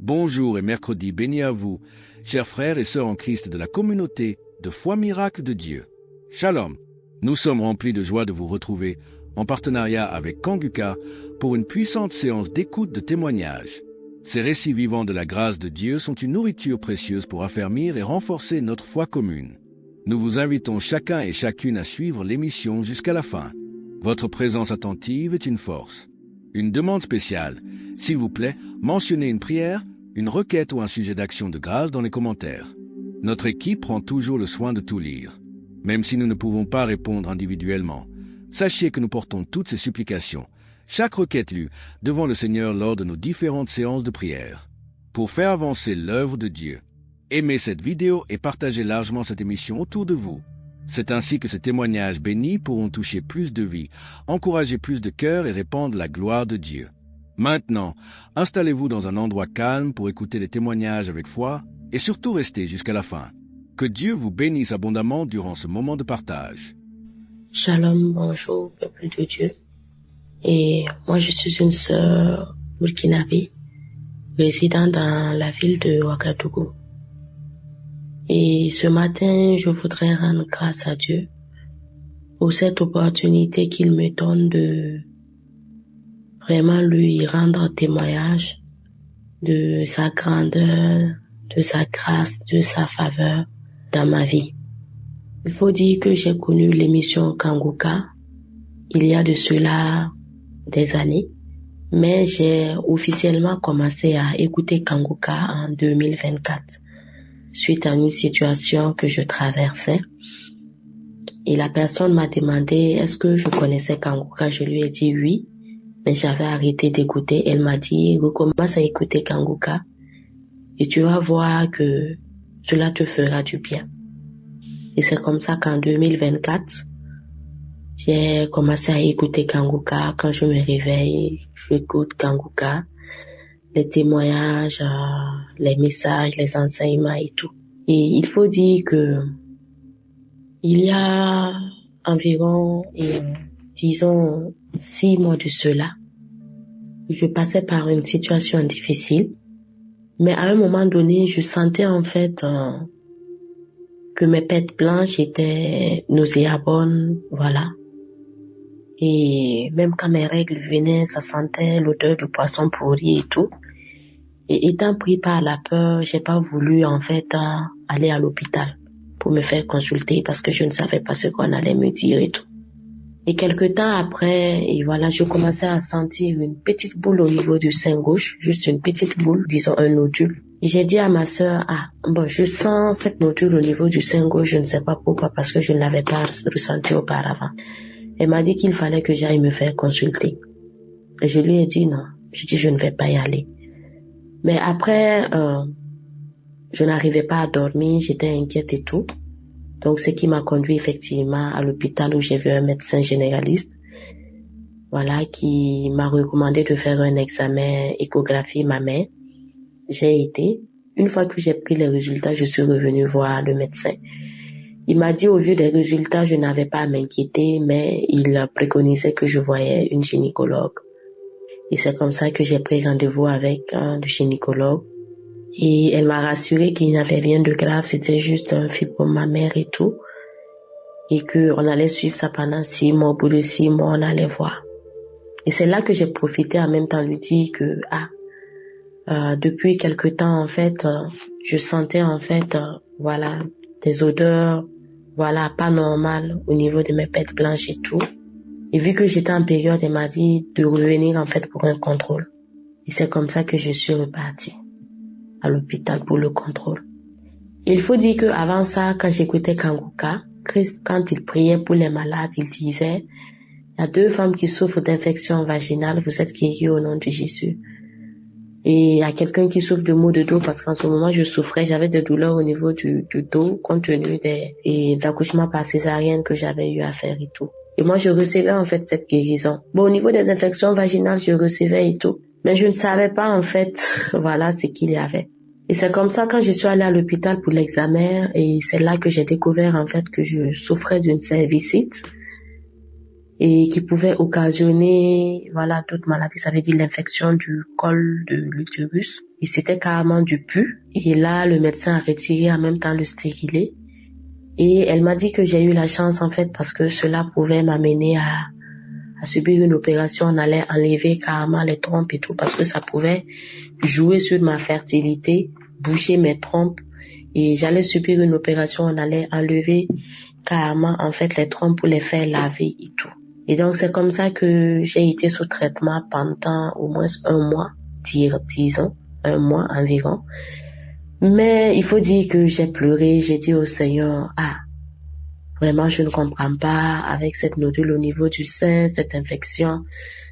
Bonjour et mercredi béni à vous, chers frères et sœurs en Christ de la communauté de foi miracle de Dieu. Shalom. Nous sommes remplis de joie de vous retrouver en partenariat avec Kanguka pour une puissante séance d'écoute de témoignages. Ces récits vivants de la grâce de Dieu sont une nourriture précieuse pour affermir et renforcer notre foi commune. Nous vous invitons chacun et chacune à suivre l'émission jusqu'à la fin. Votre présence attentive est une force. Une demande spéciale. S'il vous plaît, mentionnez une prière, une requête ou un sujet d'action de grâce dans les commentaires. Notre équipe prend toujours le soin de tout lire. Même si nous ne pouvons pas répondre individuellement, sachez que nous portons toutes ces supplications, chaque requête lue, devant le Seigneur lors de nos différentes séances de prière. Pour faire avancer l'œuvre de Dieu, aimez cette vidéo et partagez largement cette émission autour de vous. C'est ainsi que ces témoignages bénis pourront toucher plus de vies, encourager plus de cœurs et répandre la gloire de Dieu. Maintenant, installez-vous dans un endroit calme pour écouter les témoignages avec foi et surtout restez jusqu'à la fin. Que Dieu vous bénisse abondamment durant ce moment de partage. Shalom, bonjour, peuple de Dieu. Et moi, je suis une sœur burkinabé, résidant dans la ville de Ouagadougou. Et ce matin, je voudrais rendre grâce à Dieu pour cette opportunité qu'il me donne de vraiment lui rendre témoignage de sa grandeur, de sa grâce, de sa faveur dans ma vie. Il faut dire que j'ai connu l'émission Kanguka il y a de cela des années, mais j'ai officiellement commencé à écouter Kanguka en 2024 suite à une situation que je traversais. Et la personne m'a demandé est-ce que je connaissais Kanguka. Je lui ai dit oui, mais j'avais arrêté d'écouter. Elle m'a dit recommence à écouter Kanguka et tu vas voir que cela te fera du bien. Et c'est comme ça qu'en 2024, j'ai commencé à écouter Kanguka. Quand je me réveille, j'écoute Kanguka, les témoignages, les messages, les enseignements et tout. Et il faut dire que il y a environ, disons, 6 mois de cela, je passais par une situation difficile. Mais à un moment donné, je sentais en fait que mes pètes blanches étaient nauséabondes, voilà. Et même quand mes règles venaient, ça sentait l'odeur du poisson pourri et tout. Et étant pris par la peur, j'ai pas voulu en fait aller à l'hôpital pour me faire consulter parce que je ne savais pas ce qu'on allait me dire et tout. Et quelque temps après, et voilà, je commençais à sentir une petite boule au niveau du sein gauche, juste une petite boule, disons un nodule. Et j'ai dit à ma sœur, je sens cette nodule au niveau du sein gauche, je ne sais pas pourquoi, parce que je ne l'avais pas ressenti auparavant. Elle m'a dit qu'il fallait que j'aille me faire consulter. Et je lui ai dit non, je ne vais pas y aller. Mais après, je n'arrivais pas à dormir, j'étais inquiète et tout. Donc, ce qui m'a conduit effectivement à l'hôpital où j'ai vu un médecin généraliste, voilà, qui m'a recommandé de faire un examen échographie mammaire. J'ai été. Une fois que j'ai pris les résultats, je suis revenue voir le médecin. Il m'a dit au vu des résultats, je n'avais pas à m'inquiéter, mais il préconisait que je voyais une gynécologue. Et c'est comme ça que j'ai pris rendez-vous avec le gynécologue. Et elle m'a rassuré qu'il n'y avait rien de grave, c'était juste un fibrome mammaire et tout. Et qu'on allait suivre ça pendant 6 mois, au bout de 6 mois, on allait voir. Et c'est là que j'ai profité en même temps lui dire que, depuis quelque temps, en fait, je sentais, en fait, des odeurs, pas normales au niveau de mes pètes blanches et tout. Et vu que j'étais en période, elle m'a dit de revenir, en fait, pour un contrôle. Et c'est comme ça que je suis repartie à l'hôpital pour le contrôle. Il faut dire que avant ça, quand j'écoutais Kanguka, Christ, quand il priait pour les malades, il disait, il y a 2 femmes qui souffrent d'infection vaginale, vous êtes guéries au nom de Jésus. Et il y a quelqu'un qui souffre de maux de dos parce qu'en ce moment je souffrais, j'avais des douleurs au niveau du dos compte tenu d'accouchements par césarienne que j'avais eu à faire et tout. Et moi je recevais en fait cette guérison. Au niveau des infections vaginales, je recevais et tout. Mais je ne savais pas en fait, ce qu'il y avait. Et c'est comme ça quand je suis allée à l'hôpital pour l'examen et c'est là que j'ai découvert en fait que je souffrais d'une cervicite. et qui pouvait occasionner, d'autres maladies. Ça veut dire l'infection du col de l'utérus. Et c'était carrément du pus. Et là, le médecin a retiré en même temps le stérilet. Et elle m'a dit que j'ai eu la chance, en fait, parce que cela pouvait m'amener à subir une opération. On allait enlever carrément les trompes et tout, parce que ça pouvait jouer sur ma fertilité, boucher mes trompes. Et j'allais subir une opération, on allait enlever carrément, en fait, les trompes pour les faire laver et tout. Et donc, c'est comme ça que j'ai été sous traitement pendant au moins 1 mois, disons, 1 mois environ. Mais il faut dire que j'ai pleuré, j'ai dit au Seigneur, vraiment, je ne comprends pas avec cette nodule au niveau du sein, cette infection.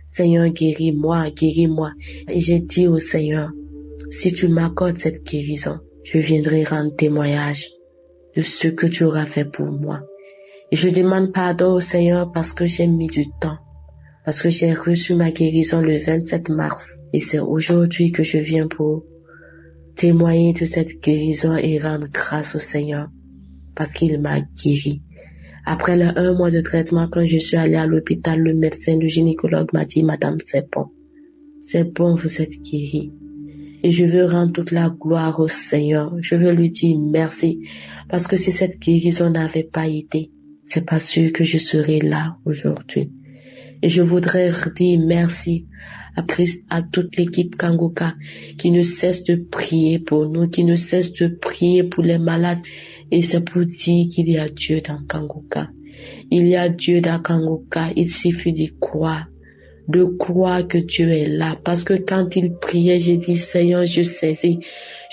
Seigneur, guéris-moi, guéris-moi. Et j'ai dit au Seigneur, si tu m'accordes cette guérison, je viendrai rendre témoignage de ce que tu auras fait pour moi. Et je demande pardon au Seigneur parce que j'ai mis du temps, parce que j'ai reçu ma guérison le 27 mars. Et c'est aujourd'hui que je viens pour témoigner de cette guérison et rendre grâce au Seigneur parce qu'il m'a guéri. Après les 1 mois de traitement, quand je suis allée à l'hôpital, le médecin, le gynécologue m'a dit, Madame, c'est bon, vous êtes guérie. Et je veux rendre toute la gloire au Seigneur. Je veux lui dire merci parce que si cette guérison n'avait pas été, c'est pas sûr que je serais là aujourd'hui. Et je voudrais dire merci à Christ, à toute l'équipe Kangoka qui ne cesse de prier pour nous, qui ne cesse de prier pour les malades. Et c'est pour dire qu'il y a Dieu dans Kangoka. Il y a Dieu dans Kangoka. Il suffit d'y croire. De croire que Dieu est là. Parce que quand il priait, j'ai dit, Seigneur, je saisis.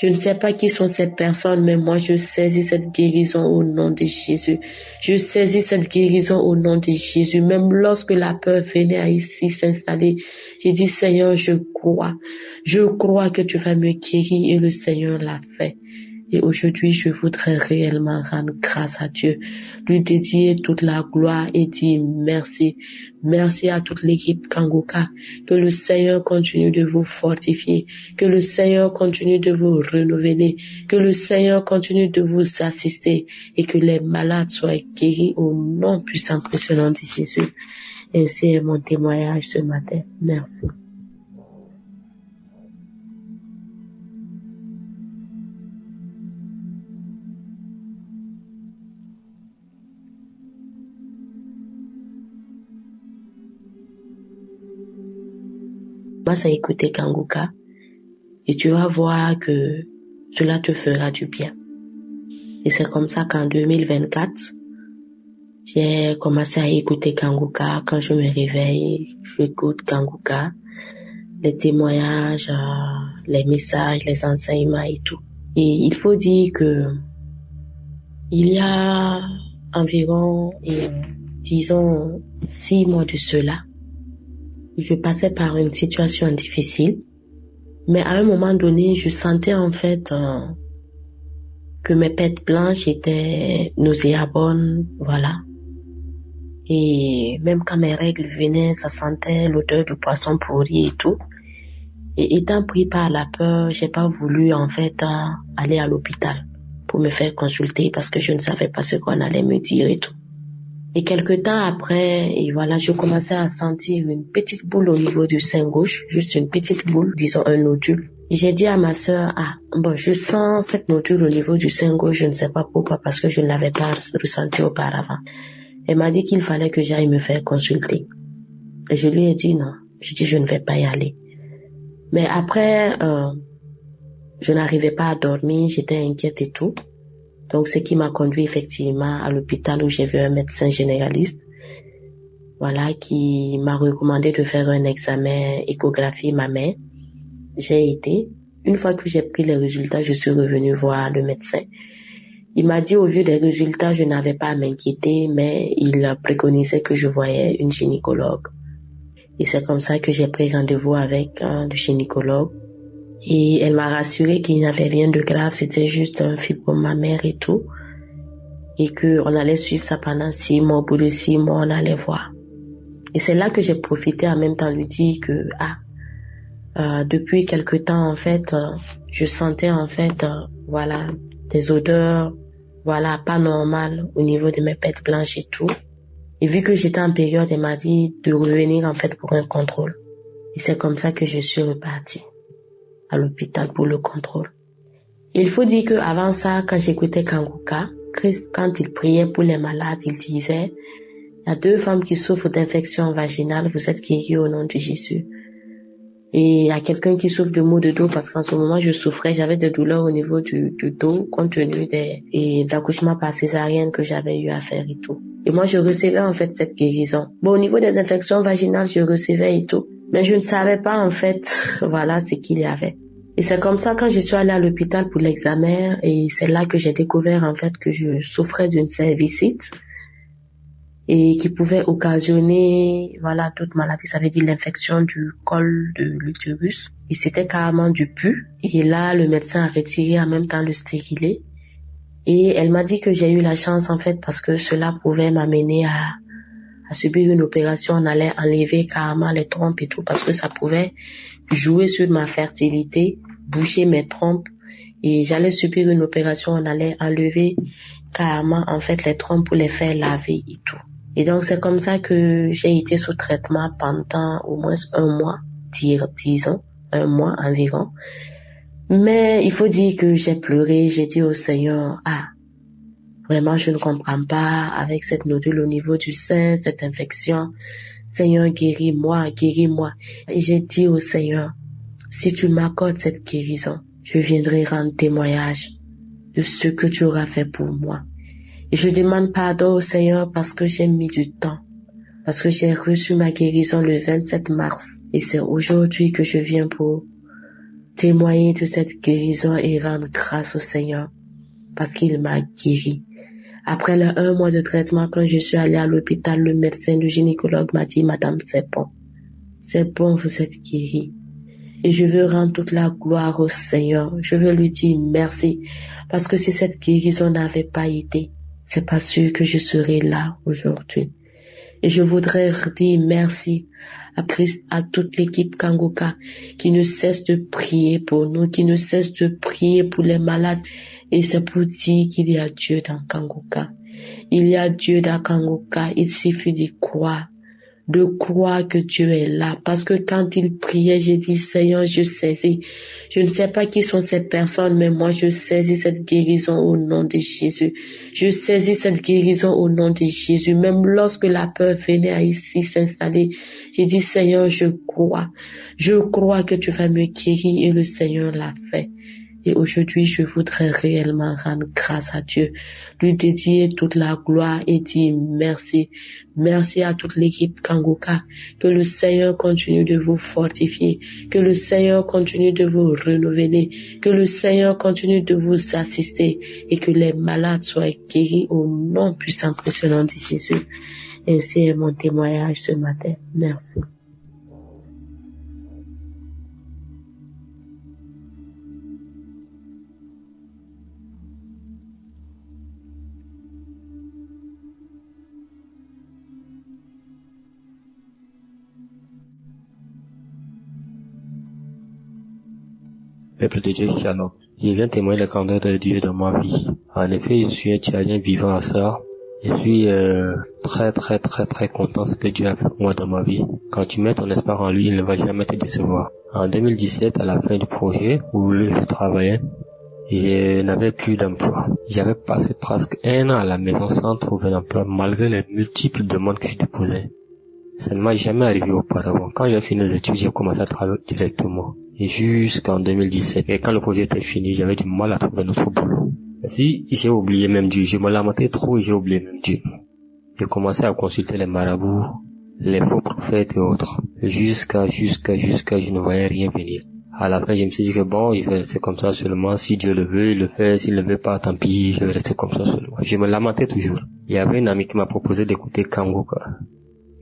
Je ne sais pas qui sont ces personnes, mais moi, je saisis cette guérison au nom de Jésus. Je saisis cette guérison au nom de Jésus. Même lorsque la peur venait à ici s'installer, j'ai dit, Seigneur, je crois. Je crois que tu vas me guérir et le Seigneur l'a fait. Et aujourd'hui, je voudrais réellement rendre grâce à Dieu, lui dédier toute la gloire et dire merci. Merci à toute l'équipe Kangoka. Que le Seigneur continue de vous fortifier. Que le Seigneur continue de vous renouveler. Que le Seigneur continue de vous assister et que les malades soient guéris au nom puissant précieux de Jésus. Ainsi est mon témoignage ce matin. Merci. Commence à écouter Kangoka et tu vas voir que cela te fera du bien. Et c'est comme ça qu'en 2024, j'ai commencé à écouter Kangoka. Quand je me réveille, j'écoute Kangoka, les témoignages, les messages, les enseignements et tout. Et il faut dire que il y a environ, disons, 6 mois de cela, je passais par une situation difficile, mais à un moment donné, je sentais en fait que mes pètes blanches étaient nauséabondes, voilà. Et même quand mes règles venaient, ça sentait l'odeur du poisson pourri et tout. Et étant pris par la peur, j'ai pas voulu en fait aller à l'hôpital pour me faire consulter parce que je ne savais pas ce qu'on allait me dire et tout. Et quelque temps après, et voilà, je commençais à sentir une petite boule au niveau du sein gauche, juste une petite boule, disons un nodule. Et j'ai dit à ma sœur, je sens cette nodule au niveau du sein gauche, je ne sais pas pourquoi, parce que je ne l'avais pas ressenti auparavant. Elle m'a dit qu'il fallait que j'aille me faire consulter. Et je lui ai dit non, je ne vais pas y aller. Mais après, je n'arrivais pas à dormir, j'étais inquiète et tout. Donc, ce qui m'a conduit effectivement à l'hôpital où j'ai vu un médecin généraliste, voilà, qui m'a recommandé de faire un examen échographie mammaire. J'ai été. Une fois que j'ai pris les résultats, je suis revenue voir le médecin. Il m'a dit au vu des résultats, je n'avais pas à m'inquiéter, mais il préconisait que je voyais une gynécologue. Et c'est comme ça que j'ai pris rendez-vous avec le gynécologue. Et elle m'a rassuré qu'il n'y avait rien de grave, c'était juste un fibrome mammaire et tout. Et qu'on allait suivre ça pendant 6 mois, au bout de 6 mois, on allait voir. Et c'est là que j'ai profité en même temps lui dire que, depuis quelque temps, en fait, je sentais en fait, des odeurs, pas normales au niveau de mes pètes blanches et tout. Et vu que j'étais en période, elle m'a dit de revenir en fait pour un contrôle. Et c'est comme ça que je suis repartie à l'hôpital pour le contrôle. Il faut dire que avant ça, quand j'écoutais Kanguka, Christ, quand il priait pour les malades, il disait, il y a 2 femmes qui souffrent d'infection vaginale, vous êtes guéries au nom de Jésus. Et il y a quelqu'un qui souffre de maux de dos parce qu'en ce moment, je souffrais, j'avais des douleurs au niveau du dos compte tenu d'accouchements par césarienne que j'avais eu à faire et tout. Et moi, je recevais en fait cette guérison. Bon, au niveau des infections vaginales, je recevais et tout. Mais je ne savais pas en fait, voilà ce qu'il y avait. Et c'est comme ça quand je suis allée à l'hôpital pour l'examen et c'est là que j'ai découvert en fait que je souffrais d'une cervicite et qui pouvait occasionner, voilà, toute maladie. Ça veut dire l'infection du col de l'utérus. Et c'était carrément du pus. Et là, le médecin a retiré en même temps le stérilet. Et elle m'a dit que j'ai eu la chance, en fait, parce que cela pouvait m'amener à subir une opération. On allait enlever carrément les trompes et tout, parce que ça pouvait jouer sur ma fertilité, boucher mes trompes. Et j'allais subir une opération, on allait enlever carrément, en fait, les trompes pour les faire laver et tout. Et donc, c'est comme ça que j'ai été sous traitement pendant au moins 1 mois, disons, 1 mois environ. Mais il faut dire que j'ai pleuré, j'ai dit au Seigneur, vraiment, je ne comprends pas avec cette nodule au niveau du sein, cette infection. Seigneur, guéris-moi, guéris-moi. Et j'ai dit au Seigneur, si tu m'accordes cette guérison, je viendrai rendre témoignage de ce que tu auras fait pour moi. Et je demande pardon au Seigneur parce que j'ai mis du temps, parce que j'ai reçu ma guérison le 27 mars. Et c'est aujourd'hui que je viens pour témoigner de cette guérison et rendre grâce au Seigneur parce qu'il m'a guéri. Après les 1 mois de traitement, quand je suis allée à l'hôpital, le médecin, le gynécologue m'a dit, Madame, c'est bon, vous êtes guérie. Et je veux rendre toute la gloire au Seigneur. Je veux lui dire merci parce que si cette guérison n'avait pas été, c'est pas sûr que je serais là aujourd'hui. Et je voudrais dire merci à Christ, à toute l'équipe Kanguka qui ne cesse de prier pour nous, qui ne cesse de prier pour les malades. Et c'est pour dire qu'il y a Dieu dans Kanguka. Il y a Dieu dans Kanguka. Il suffit d'y croire. De croire que Dieu est là. Parce que quand il priait, j'ai dit, Seigneur, je saisis. Je ne sais pas qui sont ces personnes, mais moi, je saisis cette guérison au nom de Jésus. Je saisis cette guérison au nom de Jésus. Même lorsque la peur venait à ici s'installer, j'ai dit, Seigneur, je crois. Je crois que tu vas me guérir et le Seigneur l'a fait. Et aujourd'hui, je voudrais réellement rendre grâce à Dieu, lui dédier toute la gloire et dire merci. Merci à toute l'équipe Kanguka. Que le Seigneur continue de vous fortifier. Que le Seigneur continue de vous renouveler. Que le Seigneur continue de vous assister et que les malades soient guéris au nom puissant précieux de Jésus. Ainsi est mon témoignage ce matin. Merci. Peuple de Dieu, Shalom. Je viens témoigner la grandeur de Dieu dans ma vie. En effet, je suis un Tchadien vivant à ça. Je suis très content de ce que Dieu a fait pour moi dans ma vie. Quand tu mets ton espoir en lui, il ne va jamais te décevoir. En 2017, à la fin du projet où je travaillais, je n'avais plus d'emploi. J'avais passé presque 1 an à la maison sans trouver d'emploi malgré les multiples demandes que je déposais. Ça ne m'a jamais arrivé auparavant. Quand j'ai fini les études, j'ai commencé à travailler directement. Et jusqu'en 2017. Et quand le projet était fini, j'avais du mal à trouver notre boulot. Si j'ai oublié même Dieu, je me lamentais trop et j'ai oublié même Dieu. J'ai commencé à consulter les marabouts, les faux prophètes et autres. Jusqu'à je ne voyais rien venir. À la fin, je me suis dit que bon, je vais rester comme ça seulement. Si Dieu le veut, il le fait. S'il ne le veut pas, tant pis, je vais rester comme ça seulement. Je me lamentais toujours. Il y avait une amie qui m'a proposé d'écouter Kanguka.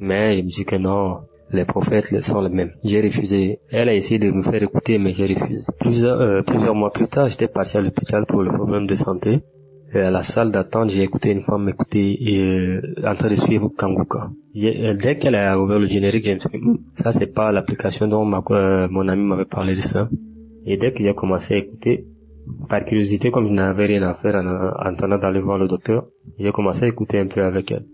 Mais je me suis dit que non, les prophètes sont les mêmes. J'ai refusé. Elle a essayé de me faire écouter, mais j'ai refusé. Plusieurs mois plus tard, j'étais parti à l'hôpital pour le problème de santé. Et à la salle d'attente, j'ai écouté une femme m'écouter en train de suivre Kanguka. Dès qu'elle a ouvert le générique, j'ai dit, ça c'est pas l'application dont mon ami m'avait parlé de ça. Et dès que j'ai commencé à écouter, par curiosité, comme je n'avais rien à faire en attendant d'aller voir le docteur, j'ai commencé à écouter un peu avec elle.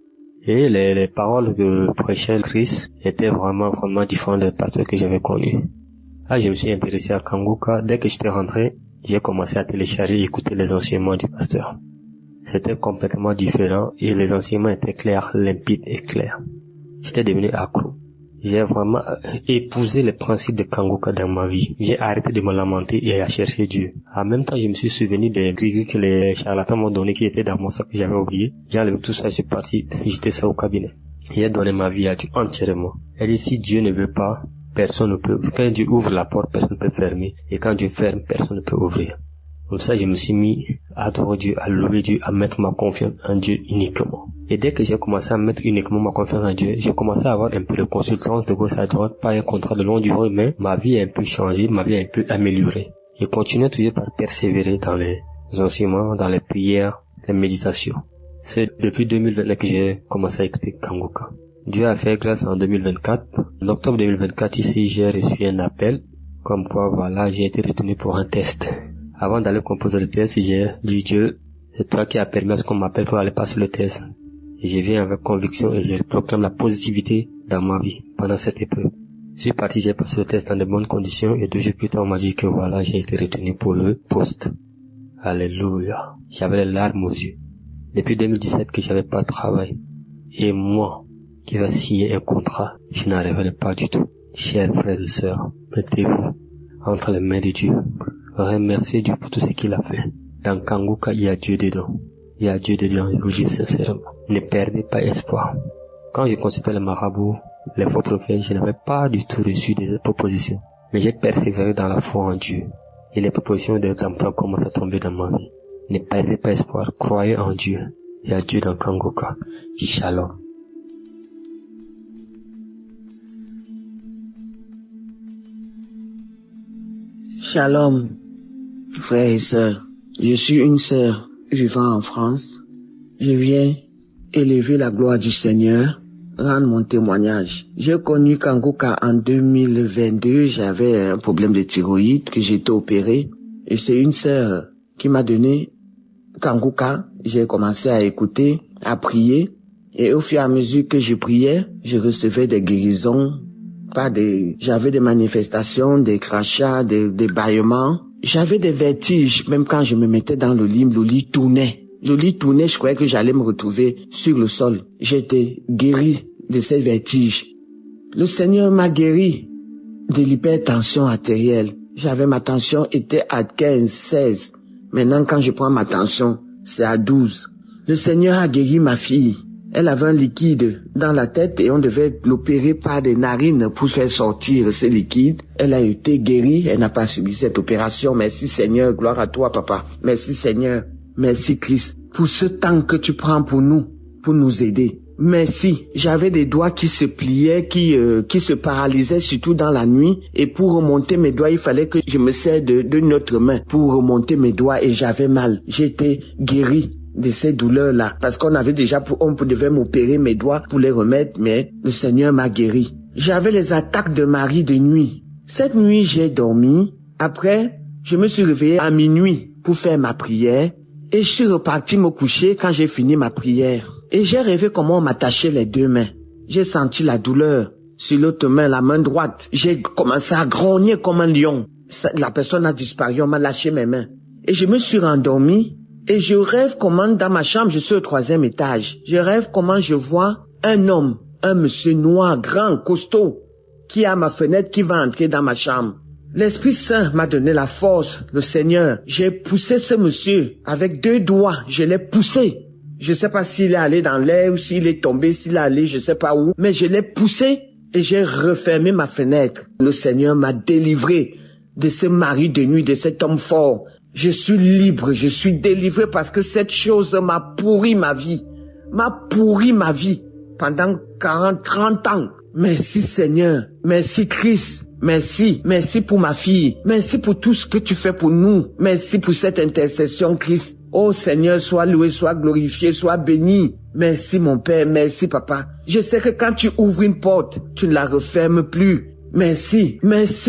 Et les paroles que prêchait Chris étaient vraiment différentes des pasteurs que j'avais connus. Là, je me suis intéressé à Kanguka. Dès que j'étais rentré, j'ai commencé à télécharger et écouter les enseignements du pasteur. C'était complètement différent et les enseignements étaient clairs, limpides et clairs. J'étais devenu accro. J'ai vraiment épousé les principes de Kanguka dans ma vie. J'ai arrêté de me lamenter et à chercher Dieu. En même temps, je me suis souvenu des grillés que les charlatans m'ont donné qui étaient dans mon sac que j'avais oublié. J'ai enlevé tout ça, je suis parti, j'étais ça au cabinet. J'ai donné ma vie à Dieu entièrement. Elle dit, si Dieu ne veut pas, personne ne peut. Quand Dieu ouvre la porte, personne ne peut fermer. Et quand Dieu ferme, personne ne peut ouvrir. Comme ça, je me suis mis à adorer Dieu, à louer Dieu, à mettre ma confiance en Dieu uniquement. Et dès que j'ai commencé à mettre uniquement ma confiance en Dieu, j'ai commencé à avoir un peu de consultance de gauche à droite, pas un contrat de longue durée, mais ma vie a un peu changé, ma vie a un peu amélioré. Je continue toujours par persévérer dans les enseignements, dans les prières, les méditations. C'est depuis 2020 que j'ai commencé à écouter Kanguka. Dieu a fait grâce en 2024. En octobre 2024, ici, j'ai reçu un appel, comme quoi, voilà, j'ai été retenu pour un test. Avant d'aller composer le test, j'ai dit, Dieu, c'est toi qui as permis à ce qu'on m'appelle pour aller passer le test. Et je viens avec conviction et je proclame la positivité dans ma vie pendant cette épreuve. Je suis parti, j'ai passé le test dans de bonnes conditions et 2 jours plus tard, on m'a dit que voilà, j'ai été retenu pour le poste. Alléluia. J'avais les larmes aux yeux. Depuis 2017 que j'avais pas de travail. Et moi, qui va signer un contrat, je n'en revenais pas du tout. Chers frères et sœurs, mettez-vous entre les mains de Dieu. Remerciez Dieu pour tout ce qu'il a fait. Dans Kanguka, il y a Dieu dedans. Il y a Dieu dedans, je vous dis sincèrement. Ne perdez pas espoir. Quand je consultais les marabouts, les faux prophètes, je n'avais pas du tout reçu des propositions. Mais j'ai persévéré dans la foi en Dieu. Et les propositions de emploi commencent à tomber dans ma vie. Ne perdez pas espoir. Croyez en Dieu. Il y a Dieu dans Kanguka. Shalom. Shalom, frères et sœurs. Je suis une sœur vivant en France. Je viens élever la gloire du Seigneur, rendre mon témoignage. J'ai connu Kanguka en 2022. J'avais un problème de thyroïde que j'ai été opéré. Et c'est une sœur qui m'a donné Kanguka. J'ai commencé à écouter, à prier. Et au fur et à mesure que je priais, je recevais des guérisons. J'avais des manifestations, des crachats, des bâillements. J'avais des vertiges, même quand je me mettais dans le lit tournait. Le lit tournait, je croyais que j'allais me retrouver sur le sol. J'étais guéri de ces vertiges. Le Seigneur m'a guéri de l'hypertension artérielle. Ma tension était à 15, 16. Maintenant, quand je prends ma tension, c'est à 12. Le Seigneur a guéri ma fille. Elle avait un liquide dans la tête et on devait l'opérer par des narines pour faire sortir ce liquide. Elle a été guérie, elle n'a pas subi cette opération. Merci Seigneur, gloire à toi papa. Merci Seigneur, merci Christ pour ce temps que tu prends pour nous aider. Merci. J'avais des doigts qui se pliaient, qui se paralysaient surtout dans la nuit. Et pour remonter mes doigts, il fallait que je me serre d'une autre main pour remonter mes doigts et j'avais mal. J'étais guéri de ces douleurs-là. Parce qu'on devait m'opérer mes doigts pour les remettre, mais le Seigneur m'a guéri. J'avais les attaques de Marie de nuit. Cette nuit, j'ai dormi. Après, je me suis réveillé à minuit pour faire ma prière. Et je suis reparti me coucher quand j'ai fini ma prière. Et j'ai rêvé comment on m'attachait les 2 mains. J'ai senti la douleur sur l'autre main, la main droite. J'ai commencé à grogner comme un lion. La personne a disparu, on m'a lâché mes mains. Et je me suis rendormi. Et je rêve comment dans ma chambre, je suis au 3e étage. Je rêve comment je vois un homme, un monsieur noir, grand, costaud, qui est à ma fenêtre, qui va entrer dans ma chambre. L'Esprit Saint m'a donné la force, le Seigneur. J'ai poussé ce monsieur avec 2 doigts, je l'ai poussé. Je ne sais pas s'il est allé dans l'air ou s'il est tombé, s'il est allé je ne sais pas où, mais je l'ai poussé et j'ai refermé ma fenêtre. Le Seigneur m'a délivré de ce mari de nuit, de cet homme fort. Je suis libre, je suis délivré parce que cette chose m'a pourri ma vie. Pendant 40, 30 ans. Merci Seigneur, merci Christ, merci pour ma fille, merci pour tout ce que tu fais pour nous, merci pour cette intercession Christ. Oh Seigneur, sois loué, sois glorifié, sois béni. Merci mon Père, merci Papa. Je sais que quand tu ouvres une porte, tu ne la refermes plus. Merci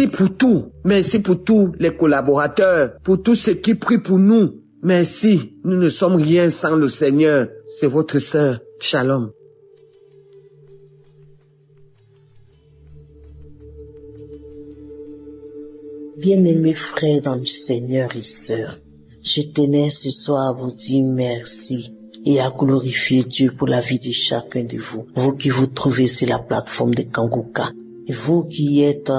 pour tout. Merci pour tous les collaborateurs, pour tous ceux qui prient pour nous. Merci, nous ne sommes rien sans le Seigneur. C'est votre sœur. Shalom. Bien-aimés frères dans le Seigneur et sœurs, je tenais ce soir à vous dire merci et à glorifier Dieu pour la vie de chacun de vous. Vous qui vous trouvez sur la plateforme de Kanguka, et vous qui êtes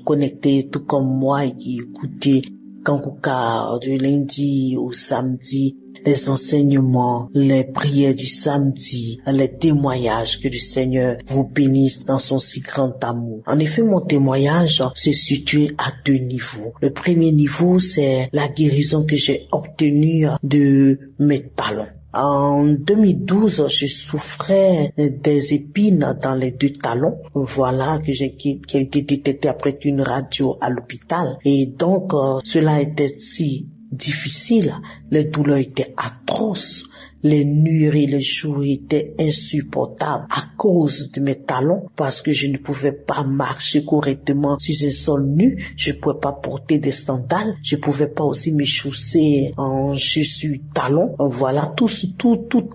connectés tout comme moi et qui écoutez Kanguka du lundi au samedi, les enseignements, les prières du samedi, les témoignages, que le Seigneur vous bénisse dans son si grand amour. En effet, mon témoignage se situe à 2 niveaux. Le premier niveau, c'est la guérison que j'ai obtenue de mes talons. En 2012, je souffrais des épines dans les 2 talons. Voilà que j'ai été détecté après une radio à l'hôpital. Et donc, cela était si difficile. Les douleurs étaient atroces. Les nuits et les jours étaient insupportables à cause de mes talons, parce que je ne pouvais pas marcher correctement sur un sol nu, je ne pouvais pas porter des sandales, je ne pouvais pas aussi me chausser en chaussures talons. Voilà, tout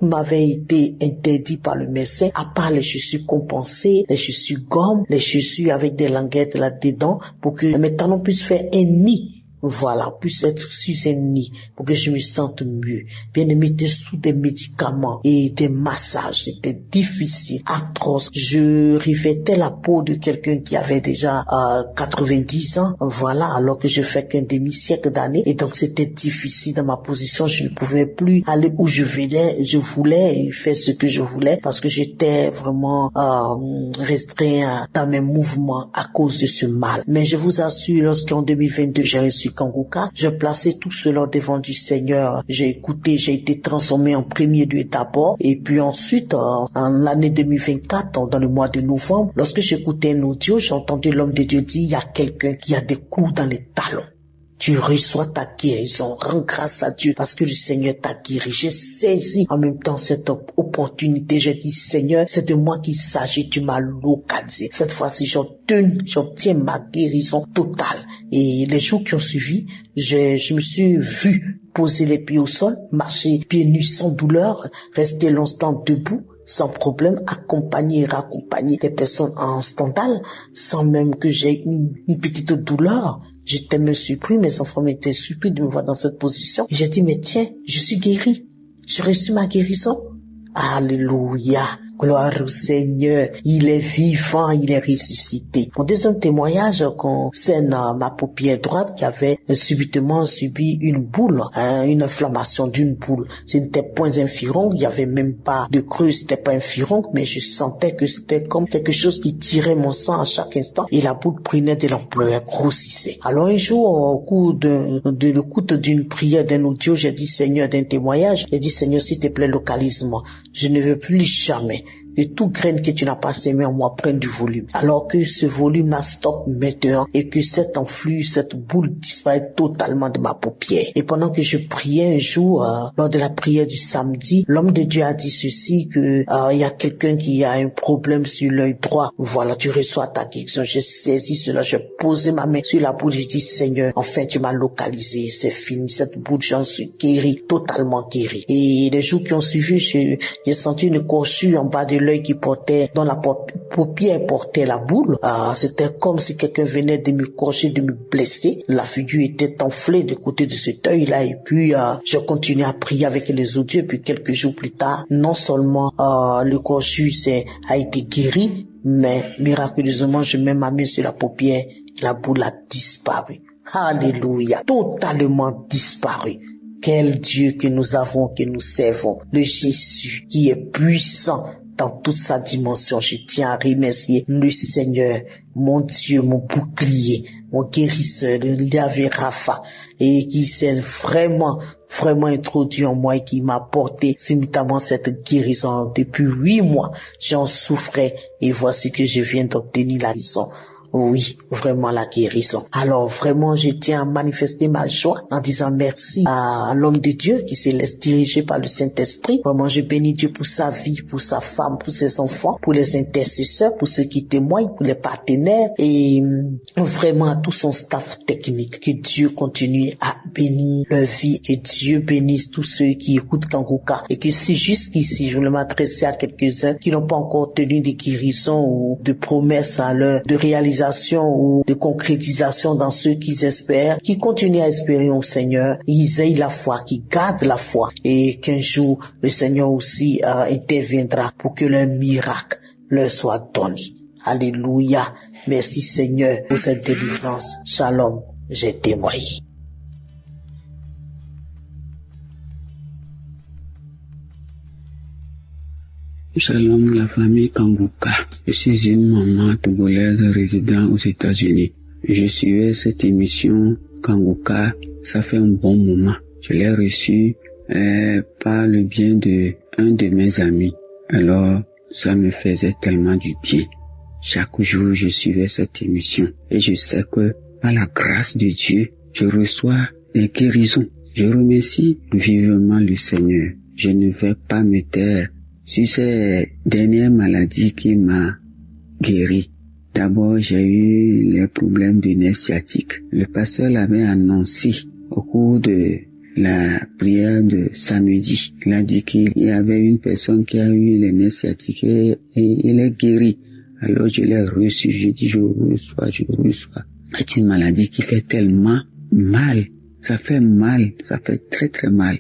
m'avait été interdit par le médecin, à part les chaussures compensées, les chaussures gomme, les chaussures avec des languettes là-dedans, pour que mes talons puissent faire un nid. Voilà, puisse être sur un nid pour que je me sente mieux. Bien aimé, j'étais sous des médicaments et des massages. C'était difficile, atroce. Je revêtais la peau de quelqu'un qui avait déjà 90 ans. Voilà, alors que je fais qu'un demi-siècle d'années. Et donc, c'était difficile dans ma position. Je ne pouvais plus aller où je voulais et faire ce que je voulais parce que j'étais vraiment restreint dans mes mouvements à cause de ce mal. Mais je vous assure, lorsqu'en 2022, j'ai reçu Kanguka, je plaçais tout cela devant du Seigneur. J'ai écouté, j'ai été transformé en premier lieu d'abord, et puis ensuite, en l'année 2024, dans le mois de novembre, lorsque j'écoutais un audio, j'ai entendu l'homme de Dieu dire, il y a quelqu'un qui a des clous dans les talons. Tu reçois ta guérison, rends grâce à Dieu parce que le Seigneur t'a guéri. J'ai saisi en même temps cette opportunité. J'ai dit, Seigneur, c'est de moi qu'il s'agit, tu m'as localisé. Cette fois-ci, j'obtiens ma guérison totale. Et les jours qui ont suivi, je me suis vu poser les pieds au sol, marcher pieds nus sans douleur, rester longtemps debout, sans problème, accompagner et raccompagner des personnes en standal, sans même que j'ai une petite douleur. J'étais même surpris, mes enfants m'étaient surpris de me voir dans cette position. Et j'ai dit, mais tiens, je suis guéri. J'ai reçu ma guérison. Alléluia. Gloire au Seigneur. Il est vivant, il est ressuscité. Mon deuxième témoignage concerne ma paupière droite qui avait subitement subi une boule, une inflammation d'une boule. Ce n'était point un furoncle, il n'y avait même pas de creux, c'était pas un furoncle, mais je sentais que c'était comme quelque chose qui tirait mon sang à chaque instant et la boule prenait de l'ampleur, grossissait. Alors un jour, au cours l'écoute d'une prière, d'un audio, j'ai dit, Seigneur, d'un témoignage, j'ai dit, Seigneur, s'il te plaît, localise-moi. Je ne veux plus jamais que tout graine que tu n'as pas semé en moi prenne du volume. Alors que ce volume la stoppe maintenant et que cet enflux, cette boule disparaît totalement de ma paupière. Et pendant que je priais un jour, lors de la prière du samedi, l'homme de Dieu a dit ceci, que il y a quelqu'un qui a un problème sur l'œil droit. Voilà, tu reçois ta guérison. J'ai saisi cela, j'ai posé ma main sur la boule, j'ai dit, Seigneur, enfin tu m'as localisé, c'est fini, cette boule, j'en suis guéri, totalement guéri. Et les jours qui ont suivi, j'ai senti une courchure en bas de l'œil qui portait, dont la paupière portait la boule. C'était comme si quelqu'un venait de me corcher, de me blesser. La figure était enflée de côté de cet œil-là. Et puis, je continuais à prier avec les audios. Et puis, quelques jours plus tard, non seulement le corchure a été guéri, mais miraculeusement, je mets ma main sur la paupière. La boule a disparu. Alléluia. Totalement disparu. Quel Dieu que nous avons, que nous servons. Le Jésus qui est puissant dans toute sa dimension. Je tiens à remercier le Seigneur, mon Dieu, mon bouclier, mon guérisseur, le Yahvé Rapha, et qui s'est vraiment introduit en moi et qui m'a apporté simultanément cette guérison. Depuis 8 mois, j'en souffrais et voici que je viens d'obtenir la guérison. Oui, vraiment la guérison. Alors vraiment, je tiens à manifester ma joie en disant merci à l'homme de Dieu qui se laisse diriger par le Saint-Esprit. Vraiment, je bénis Dieu pour sa vie, pour sa femme, pour ses enfants, pour les intercesseurs, pour ceux qui témoignent, pour les partenaires et vraiment à tout son staff technique. Que Dieu continue à béni leur vie, que Dieu bénisse tous ceux qui écoutent Kangoka et que si jusqu'ici je voulais m'adresser à quelques-uns qui n'ont pas encore tenu de guérison ou de promesses à leur, de réalisation ou de concrétisation dans ceux qu'ils espèrent, qui continuent à espérer au Seigneur, ils aient la foi, qu'ils gardent la foi et qu'un jour le Seigneur aussi interviendra pour que leur miracle leur soit donné. Alléluia. Merci Seigneur pour cette délivrance. Shalom. J'ai témoigné. Shalom, la famille Kangoka. Je suis une maman togolaise résidant aux États-Unis. Je suivais cette émission Kangoka, ça fait un bon moment. Je l'ai reçue par le bien de un de mes amis. Alors, ça me faisait tellement du bien. Chaque jour, je suivais cette émission et je sais que par la grâce de Dieu, je reçois des guérisons. Je remercie vivement le Seigneur. Je ne vais pas me taire sur ces dernières maladies qui m'a guéri. D'abord, j'ai eu les problèmes de nerfs sciatiques. Le pasteur l'avait annoncé au cours de la prière de samedi. Il a dit qu'il y avait une personne qui a eu les nerfs sciatiques et il est guéri. Alors je l'ai reçu, je dis je reçois. C'est une maladie qui fait tellement mal. Ça fait mal, ça fait très très mal.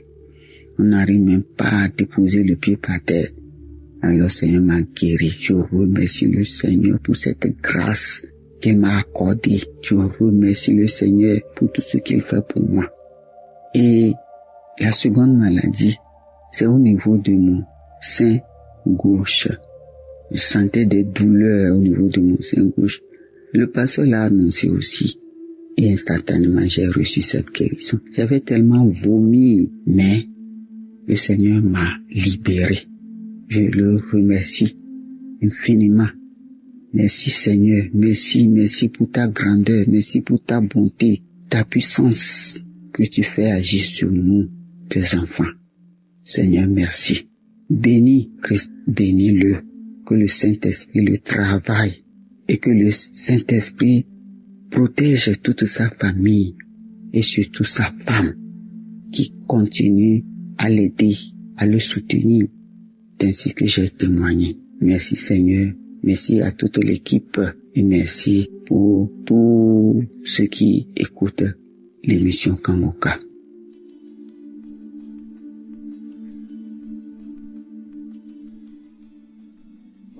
On n'arrive même pas à déposer le pied par terre. Alors le Seigneur m'a guéri. Je remercie le Seigneur pour cette grâce qu'il m'a accordée. Je remercie le Seigneur pour tout ce qu'il fait pour moi. Et la seconde maladie, c'est au niveau de mon sein gauche. Je sentais des douleurs au niveau de mon sein gauche. Le pasteur l'a annoncé aussi. Et instantanément, j'ai reçu cette guérison. J'avais tellement vomi, mais le Seigneur m'a libéré. Je le remercie infiniment. Merci Seigneur. Merci pour ta grandeur. Merci pour ta bonté, ta puissance que tu fais agir sur nous, tes enfants. Seigneur, merci. Bénis Christ, bénis-le. Que le Saint-Esprit le travaille et que le Saint-Esprit protège toute sa famille et surtout sa femme qui continue à l'aider, à le soutenir, ainsi que j'ai témoigné. Merci Seigneur, merci à toute l'équipe et merci pour tous ceux qui écoutent l'émission Kangoka.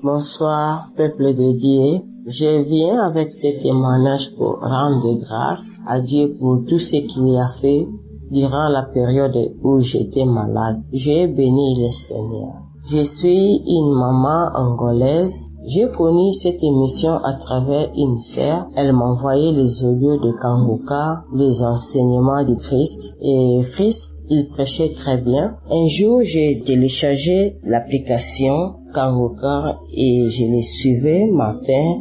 Bonsoir, peuple de Dieu. Je viens avec ce témoignage pour rendre grâce à Dieu pour tout ce qu'il a fait durant la période où j'étais malade. J'ai béni le Seigneur. Je suis une maman angolaise. J'ai connu cette émission à travers une sœur. Elle m'envoyait les audios de Kangoka, les enseignements de Christ. Et Christ, il prêchait très bien. Un jour, j'ai téléchargé l'application Kangoka et je les suivais matin,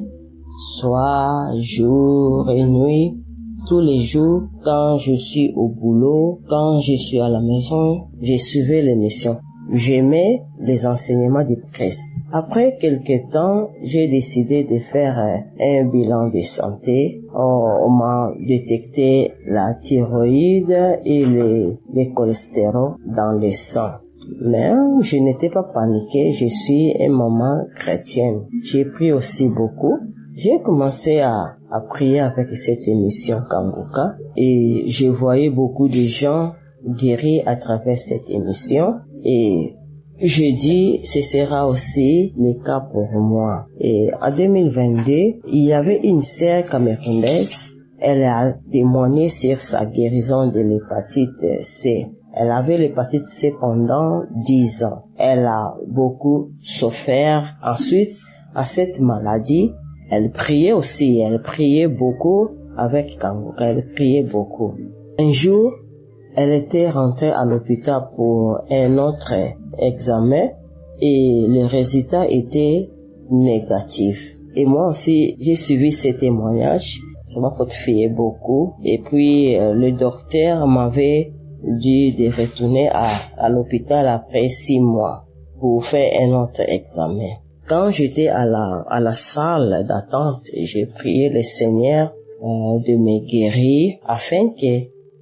soir, jour et nuit. Tous les jours, quand je suis au boulot, quand je suis à la maison, je suivais l'émission. J'aimais les enseignements du Christ. Après quelque temps, j'ai décidé de faire un bilan de santé. On m'a détecté la thyroïde et le cholestérol dans le sang. Mais je n'étais pas paniquée, je suis une maman chrétienne. J'ai pris aussi beaucoup. J'ai commencé à prier avec cette émission Kangoka et je voyais beaucoup de gens guéris à travers cette émission. Et je dis, ce sera aussi le cas pour moi. Et en 2022, il y avait une sœur camerounaise. Elle a témoigné sur sa guérison de l'hépatite C. Elle avait l'hépatite C pendant 10 ans. Elle a beaucoup souffert. Ensuite, à cette maladie, elle priait aussi. Elle priait beaucoup avec Kangoka. Elle priait beaucoup. Un jour, elle était rentrée à l'hôpital pour un autre examen et le résultat était négatif. Et moi aussi, j'ai suivi ces témoignages. Ça m'a fortifié beaucoup. Et puis, le docteur m'avait dit de retourner à l'hôpital après 6 mois pour faire un autre examen. Quand j'étais à la salle d'attente, j'ai prié le Seigneur de me guérir afin que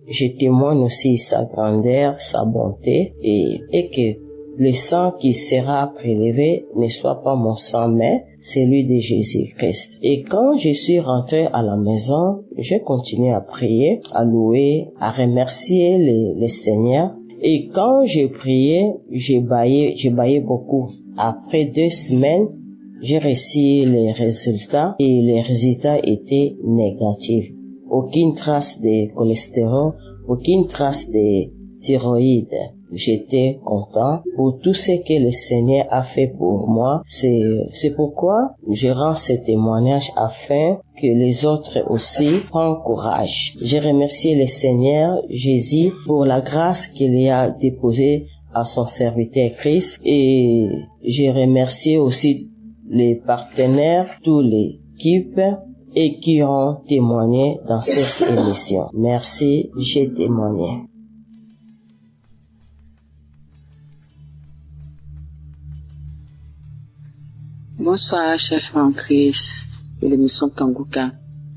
je témoigne aussi sa grandeur, sa bonté et que le sang qui sera prélevé ne soit pas mon sang, mais celui de Jésus-Christ. Et quand je suis rentré à la maison, j'ai continué à prier, à louer, à remercier le Seigneur. Et quand je priais, j'ai baillé beaucoup. Après 2 semaines, j'ai reçu les résultats et les résultats étaient négatifs. Aucune trace de cholestérol, aucune trace de thyroïde. J'étais content pour tout ce que le Seigneur a fait pour moi. C'est pourquoi je rends ce témoignage afin que les autres aussi prennent courage. Je remercie le Seigneur Jésus pour la grâce qu'il a déposée à son serviteur Christ et je remercie aussi les partenaires, toute l'équipe et qui ont témoigné dans cette émission. Merci, j'ai témoigné. Bonsoir, chef en Christ de l'émission Kanguka.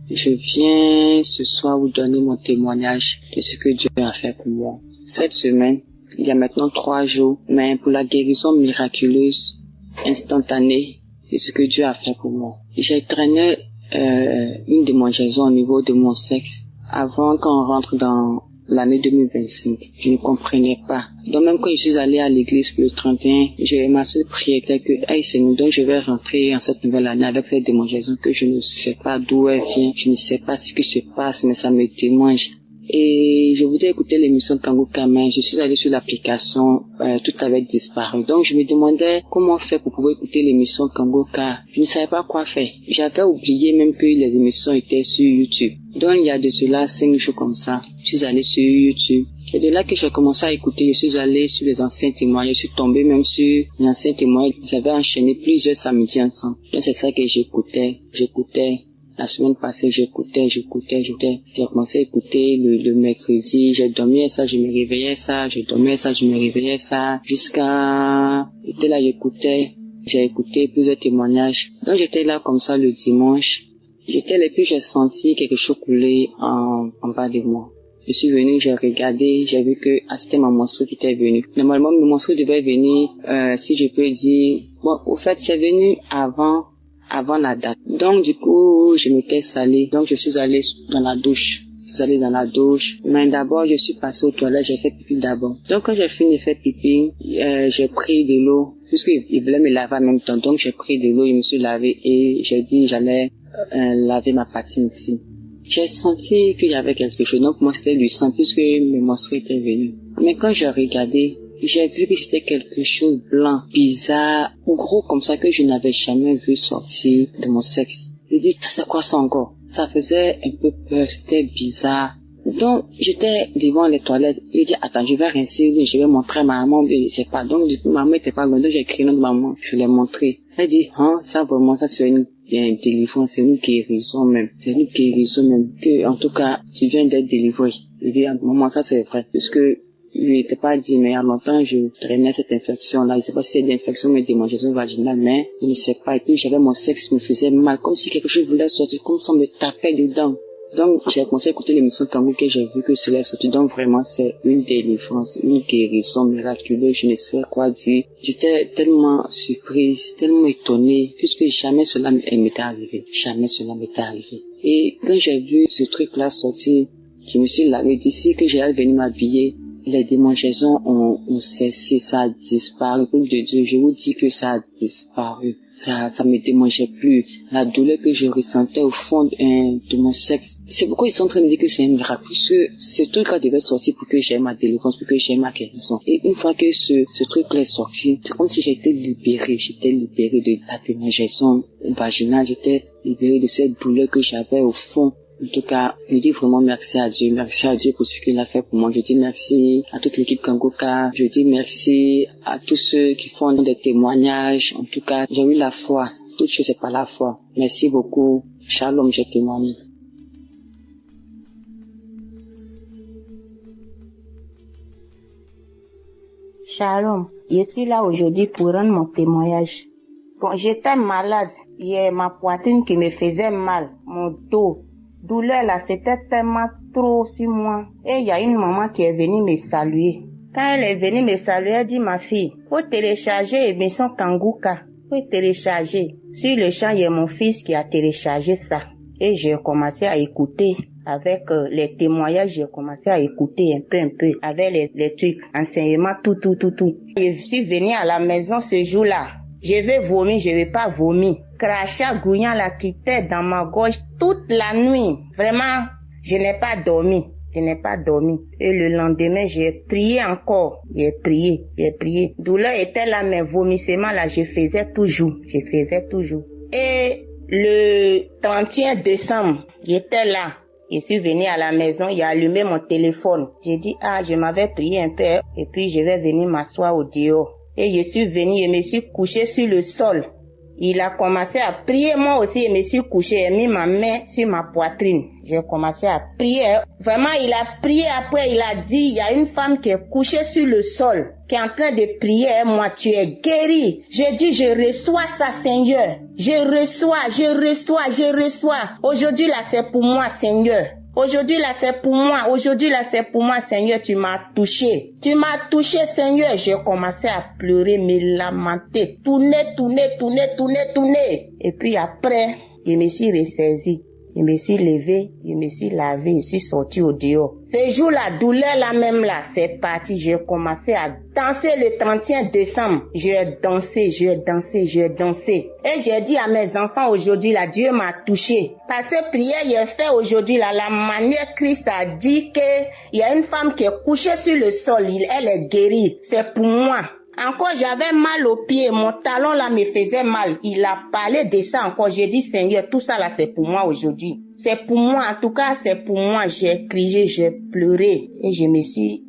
Je viens ce soir vous donner mon témoignage de ce que Dieu a fait pour moi. Cette semaine, il y a maintenant 3 jours, mais pour la guérison miraculeuse, instantanée, de ce que Dieu a fait pour moi. J'ai traîné une démangeaison au niveau de mon sexe avant qu'on rentre dans l'année 2025. Je ne comprenais pas. Donc même quand je suis allée à l'église pour le 31, ma seule prière était que, hey Seigneur, donc je vais rentrer en cette nouvelle année avec cette démangeaison que je ne sais pas d'où elle vient, je ne sais pas ce qui se passe, mais ça me démange. Et je voulais écouter l'émission Kanguka, mais je suis allée sur l'application, tout avait disparu. Donc je me demandais comment faire pour pouvoir écouter l'émission Kanguka. Je ne savais pas quoi faire. J'avais oublié même que les émissions étaient sur YouTube. Donc il y a de cela 5 jours comme ça, je suis allée sur YouTube. Et de là que j'ai commencé à écouter, je suis allée sur les anciens témoignages, je suis tombée même sur les anciens témoignages. J'avais enchaîné plusieurs samedis ensemble. Donc c'est ça que j'écoutais. La semaine passée, j'écoutais. J'ai commencé à écouter le mercredi. J'ai dormi ça, je me réveillais ça. Je dormais ça, je me réveillais ça. Jusqu'à... J'étais là, j'écoutais. J'ai écouté plusieurs témoignages. Donc j'étais là comme ça le dimanche. J'étais là, puis j'ai senti quelque chose couler en bas de moi. Je suis venue, j'ai regardé, j'ai vu que c'était ma menstruée qui était venue. Normalement, ma menstruée devait venir, si je peux dire... Bon, au fait, c'est venu avant la date. Donc, du coup, je m'étais salée. Donc, je suis allée dans la douche. Mais d'abord, je suis passée aux toilettes, j'ai fait pipi d'abord. Donc, quand j'ai fini de faire pipi, j'ai pris de l'eau. Puisqu'il voulait me laver en même temps. Donc, j'ai pris de l'eau, je me suis lavé et j'ai dit j'allais laver ma patine ici. J'ai senti qu'il y avait quelque chose. Donc, moi, c'était du sang puisque mes menstrues étaient venues. Mais quand j'ai regardé, j'ai vu que c'était quelque chose de blanc, bizarre, gros comme ça que je n'avais jamais vu sortir de mon sexe. Je dis, c'est quoi ça encore? Ça faisait un peu peur, c'était bizarre. Donc, j'étais devant les toilettes. Je dis, attends, je vais rincer, je vais montrer à ma maman, je ne sais pas. Donc, du coup, ma maman était pas loin, donc j'ai écrit notre maman, je l'ai montré. Elle dit, ça vraiment, ça c'est une délivrance, c'est une guérison même. Que, en tout cas, tu viens d'être délivré. Je dis, maman, ça c'est vrai, puisque je n'étais pas dit, mais il y a longtemps, je traînais cette infection-là. Je ne sais pas si c'est une infection, mais démangeaison vaginale, mais je ne sais pas. Et puis, j'avais mon sexe qui me faisait mal, comme si quelque chose voulait sortir, comme si on me tapait dedans. Donc, j'ai commencé à écouter l'émission Kanguka et j'ai vu que cela est sorti. Donc, vraiment, c'est une délivrance, une guérison miraculeuse, je ne sais quoi dire. J'étais tellement surprise, tellement étonnée, puisque jamais cela m'était arrivé. Et quand j'ai vu ce truc-là sortir, je me suis lavé d'ici que j'allais venir m'habiller. Les démangeaisons ont cessé, ça a disparu. Pour de Dieu, je vous dis que ça a disparu. Ça me démangeait plus. La douleur que je ressentais au fond de mon sexe. C'est pourquoi ils sont en train de dire que c'est un miracle. Puisque ce truc-là devait sortir pour que j'aie ma délivrance, pour que j'aie ma guérison. Et une fois que ce truc-là est sorti, c'est comme si j'étais libérée. J'étais libérée de la démangeaison vaginale. J'étais libérée de cette douleur que j'avais au fond. En tout cas, je dis vraiment merci à Dieu pour ce qu'il a fait pour moi. Je dis merci à toute l'équipe Kanguka. Je dis merci à tous ceux qui font des témoignages. En tout cas, j'ai eu la foi. Toute chose c'est par la foi. Merci beaucoup. Shalom, j'ai témoigné. Shalom, je suis là aujourd'hui pour rendre mon témoignage. Bon, j'étais malade. Il y a ma poitrine qui me faisait mal, mon dos. Douleur là, c'était tellement trop sur moi. Et il y a une maman qui est venue me saluer. Quand elle est venue me saluer, elle dit, ma fille, faut télécharger l'émission Kanguka. Faut télécharger. Sur le champ, il y a mon fils qui a téléchargé ça. Et j'ai commencé à écouter. Avec les témoignages, j'ai commencé à écouter un peu, avec les trucs, enseignements, tout. Je suis venue à la maison ce jour-là. Je vais vomir, je vais pas vomir. Crachat, gouillant, la quittait dans ma gorge toute la nuit. Vraiment, je n'ai pas dormi. Et le lendemain, j'ai prié encore. J'ai prié. Douleur était là, mais vomissement là, je faisais toujours. Et le 31 décembre, j'étais là. Je suis venue à la maison, il a allumé mon téléphone. J'ai dit, je m'avais prié un peu, et puis je vais venir m'asseoir au dehors. Et je suis venue, je me suis couchée sur le sol. Il a commencé à prier, moi aussi, je me suis couchée, j'ai mis ma main sur ma poitrine. J'ai commencé à prier. Vraiment, il a prié, après il a dit, il y a une femme qui est couchée sur le sol, qui est en train de prier, moi, tu es guérie. J'ai dit, je reçois ça, Seigneur. Je reçois. Aujourd'hui, là, c'est pour moi, Seigneur. Aujourd'hui, là, c'est pour moi, Seigneur, tu m'as touché, Seigneur. J'ai commencé à pleurer, me lamenter, tourner. Et puis après, je me suis ressaisie. Je me suis levée, je me suis lavée, je suis sortie au dehors. Ce jour, la douleur là même là, c'est parti. J'ai commencé à danser le 31 décembre. J'ai dansé. Et j'ai dit à mes enfants aujourd'hui là, Dieu m'a touché. Parce que prière, j'ai fait aujourd'hui là, la manière Christ a dit que il y a une femme qui est couchée sur le sol, elle est guérie. C'est pour moi. Encore, j'avais mal aux pieds, mon talon là me faisait mal. Il a parlé de ça encore. J'ai dit, Seigneur, tout ça là, c'est pour moi aujourd'hui. C'est pour moi, en tout cas, c'est pour moi. J'ai crié, j'ai pleuré. Et je me suis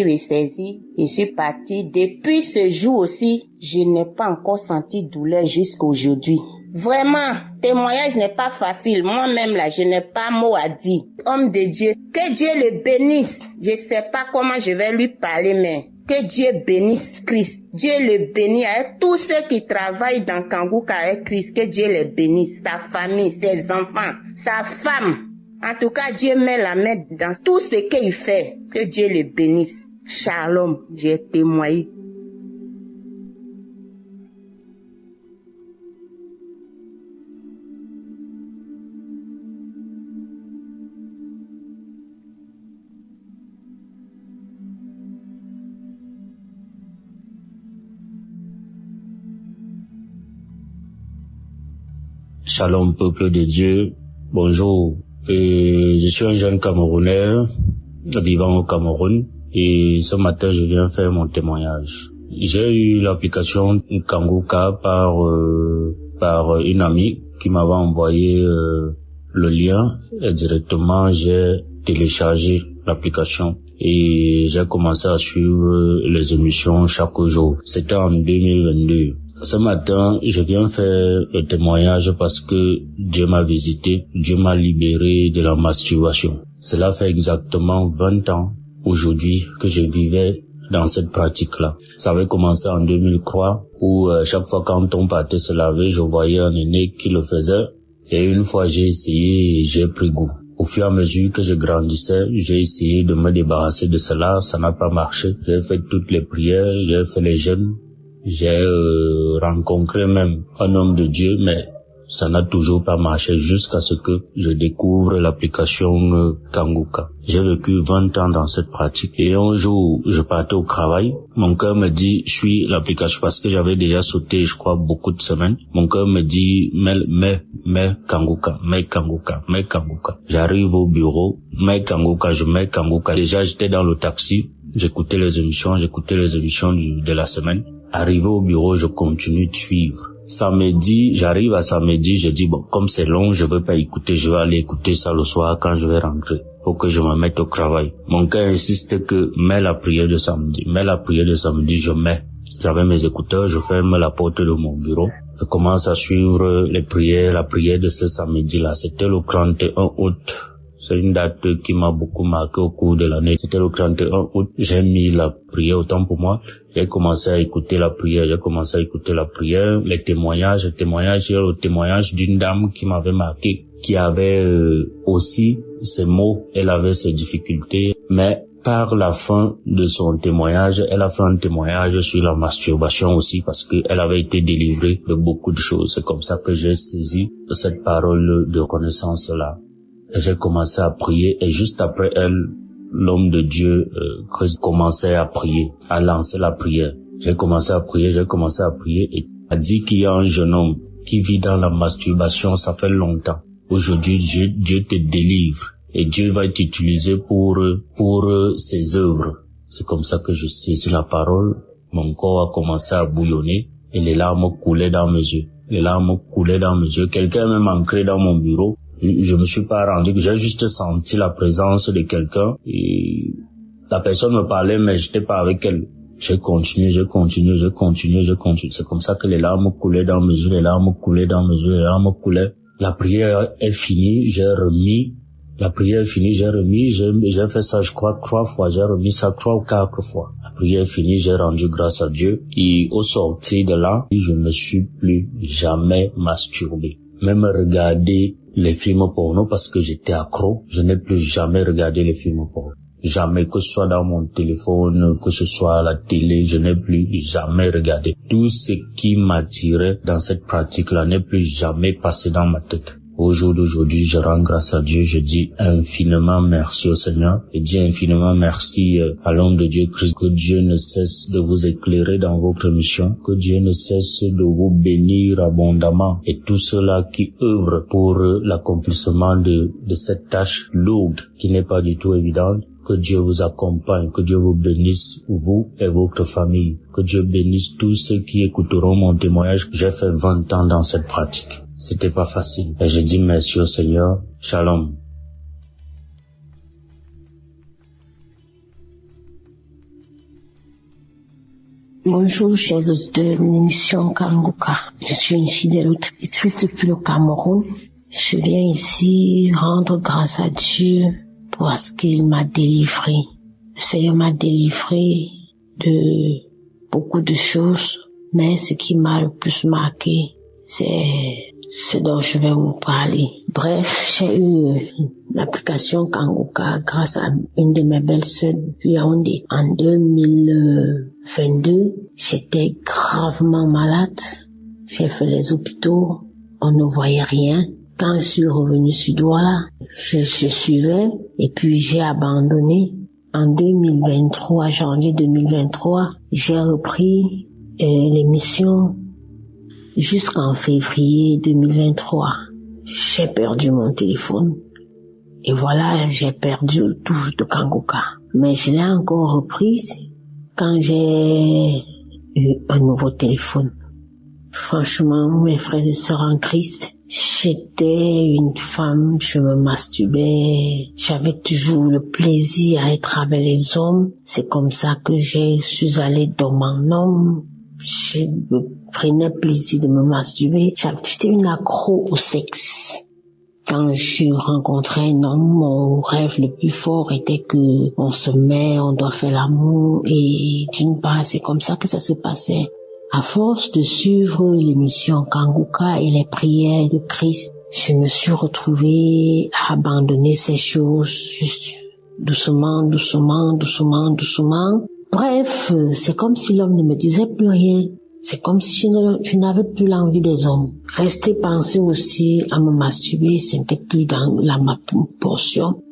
ressaisie. Je suis partie. Depuis ce jour aussi, je n'ai pas encore senti douleur jusqu'à aujourd'hui. Vraiment, témoignage n'est pas facile. Moi-même là, je n'ai pas mot à dire. Homme de Dieu, que Dieu le bénisse. Je sais pas comment je vais lui parler, mais que Dieu bénisse Christ. Dieu le bénisse avec tous ceux qui travaillent dans Kanguka avec Christ. Que Dieu le bénisse. Sa famille, ses enfants, sa femme. En tout cas, Dieu met la main dans tout ce qu'il fait. Que Dieu le bénisse. Shalom, j'ai témoigné. Shalom, peuple de Dieu. Bonjour. Je suis un jeune Camerounais vivant au Cameroun et ce matin je viens faire mon témoignage. J'ai eu l'application Kanguka par une amie qui m'avait envoyé le lien et directement j'ai téléchargé l'application et j'ai commencé à suivre les émissions chaque jour. C'était en 2022. Ce matin, je viens faire le témoignage parce que Dieu m'a visité, Dieu m'a libéré de la masturbation. Cela fait exactement 20 ans aujourd'hui que je vivais dans cette pratique-là. Ça avait commencé en 2003 où chaque fois quand on partait se laver, je voyais un aîné qui le faisait et une fois j'ai essayé et j'ai pris goût. Au fur et à mesure que je grandissais, j'ai essayé de me débarrasser de cela, ça n'a pas marché. J'ai fait toutes les prières, j'ai fait les jeûnes. J'ai rencontré même un homme de Dieu, mais ça n'a toujours pas marché jusqu'à ce que je découvre l'application Kanguka. J'ai vécu 20 ans dans cette pratique et un jour, je partais au travail. Mon cœur me dit, suis l'application parce que j'avais déjà sauté, je crois, beaucoup de semaines. Mon cœur me dit, mets Kanguka. J'arrive au bureau, mets Kanguka, je mets Kanguka. Déjà, j'étais dans le taxi, j'écoutais les émissions de la semaine. Arrivé au bureau, je continue de suivre. J'arrive à samedi, je dis bon, comme c'est long, je veux pas écouter, je vais aller écouter ça le soir quand je vais rentrer. Faut que je me mette au travail. Mon cœur insiste que mets la prière de samedi, je mets. J'avais mes écouteurs, je ferme la porte de mon bureau. Je commence à suivre la prière de ce samedi-là. C'était le 31 août. C'est une date qui m'a beaucoup marqué au cours de l'année. C'était le 31 août. J'ai mis la prière autant pour moi. J'ai commencé à écouter la prière. Les témoignages. Il y a le témoignage d'une dame qui m'avait marqué. qui avait aussi ses maux, elle avait ses difficultés, mais par la fin de son témoignage, elle a fait un témoignage sur la masturbation aussi parce qu'elle avait été délivrée de beaucoup de choses. C'est comme ça que j'ai saisi cette parole de reconnaissance-là. J'ai commencé à prier et juste après elle, l'homme de Dieu commençait à prier, à lancer la prière. J'ai commencé à prier et a dit qu'il y a un jeune homme qui vit dans la masturbation, ça fait longtemps. Aujourd'hui, Dieu te délivre. Et Dieu va t'utiliser pour ses œuvres. C'est comme ça que je saisis la parole. Mon corps a commencé à bouillonner et les larmes coulaient dans mes yeux. Quelqu'un m'a ancré dans mon bureau. Je me suis pas rendu, j'ai juste senti la présence de quelqu'un et la personne me parlait mais j'étais pas avec elle. J'ai continué. C'est comme ça que les larmes coulaient dans mes yeux, La prière est finie, j'ai fait ça, je crois, 3 fois, j'ai remis ça 3 ou 4 fois. La prière est finie, j'ai rendu grâce à Dieu. Et au sortir de là, je ne me suis plus jamais masturbé. Même regarder les films porno parce que j'étais accro, je n'ai plus jamais regardé les films porno. Jamais, que ce soit dans mon téléphone, que ce soit à la télé, je n'ai plus jamais regardé. Tout ce qui m'attirait dans cette pratique-là n'est plus jamais passé dans ma tête. Au jour d'aujourd'hui, je rends grâce à Dieu, je dis infiniment merci au Seigneur, et dis infiniment merci à l'homme de Dieu Christ, que Dieu ne cesse de vous éclairer dans votre mission, que Dieu ne cesse de vous bénir abondamment, et tous ceux-là qui œuvrent pour l'accomplissement de cette tâche lourde qui n'est pas du tout évidente. Que Dieu vous accompagne, que Dieu vous bénisse, vous et votre famille, que Dieu bénisse tous ceux qui écouteront mon témoignage. J'ai fait 20 ans dans cette pratique. C'était pas facile. Et je dis merci au Seigneur. Shalom. Bonjour, chers auditeurs de l'émission Kanguka. Je suis une fidèle auditrice depuis le Cameroun. Je viens ici rendre grâce à Dieu parce qu'il m'a délivré. Le Seigneur m'a délivré de beaucoup de choses, mais ce qui m'a le plus marqué, c'est ce dont je vais vous parler. Bref, j'ai eu l'application Kanguka grâce à une de mes belles sœurs depuis Yaoundé. En 2022, j'étais gravement malade. J'ai fait les hôpitaux, on ne voyait rien. Quand je suis revenue sur Douala, je suivais et puis j'ai abandonné. En 2023, janvier 2023, j'ai repris l'émission jusqu'en février 2023. J'ai perdu mon téléphone et voilà, j'ai perdu le touche de Kanguka. Mais je l'ai encore reprise quand j'ai eu un nouveau téléphone. Franchement, mes frères et sœurs en Christ, j'étais une femme, je me masturbais, j'avais toujours le plaisir à être avec les hommes. C'est comme ça que je suis allée dans mon homme. Je me prenais plaisir de me masturber. J'étais une accro au sexe. Quand je rencontrais un homme, mon rêve le plus fort était que on se met, on doit faire l'amour et d'une part, c'est comme ça que ça se passait. À force de suivre l'émission Kanguka et les prières de Christ, je me suis retrouvée à abandonner ces choses juste doucement. Bref, c'est comme si l'homme ne me disait plus rien. C'est comme si je n'avais plus l'envie des hommes. Rester penser aussi à me masturber, c'était plus dans ma portion.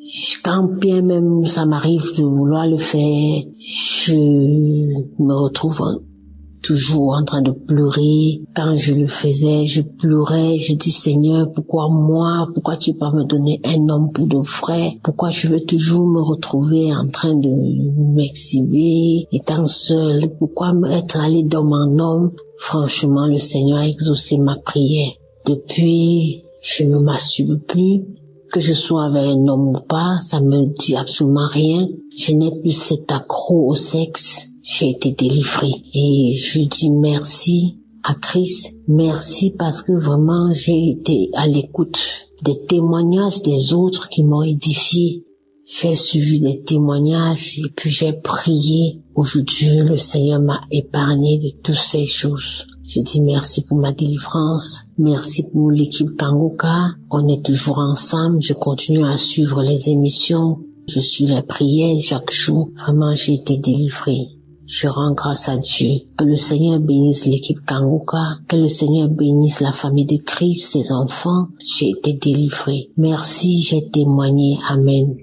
Quand bien même ça m'arrive de vouloir le faire, je me retrouve toujours en train de pleurer. Quand je le faisais, je pleurais, je dis Seigneur, pourquoi moi? Pourquoi tu vas me donner un homme pour de vrai? Pourquoi je veux toujours me retrouver en train de m'exhiber, étant seule? Pourquoi être allé dans mon homme? Franchement, le Seigneur a exaucé ma prière. Depuis, je ne me masturbe plus. Que je sois avec un homme ou pas, ça me dit absolument rien. Je n'ai plus cet accro au sexe. J'ai été délivrée et je dis merci à Christ. Merci parce que vraiment j'ai été à l'écoute des témoignages des autres qui m'ont édifié. J'ai suivi des témoignages et puis j'ai prié. Aujourd'hui, le Seigneur m'a épargné de toutes ces choses. Je dis merci pour ma délivrance. Merci pour l'équipe Kanguka. On est toujours ensemble. Je continue à suivre les émissions. Je suis les prières chaque jour. Vraiment, j'ai été délivrée. Je rends grâce à Dieu. Que le Seigneur bénisse l'équipe Kanguka. Que le Seigneur bénisse la famille de Christ, ses enfants. J'ai été délivrée. Merci, j'ai témoigné. Amen.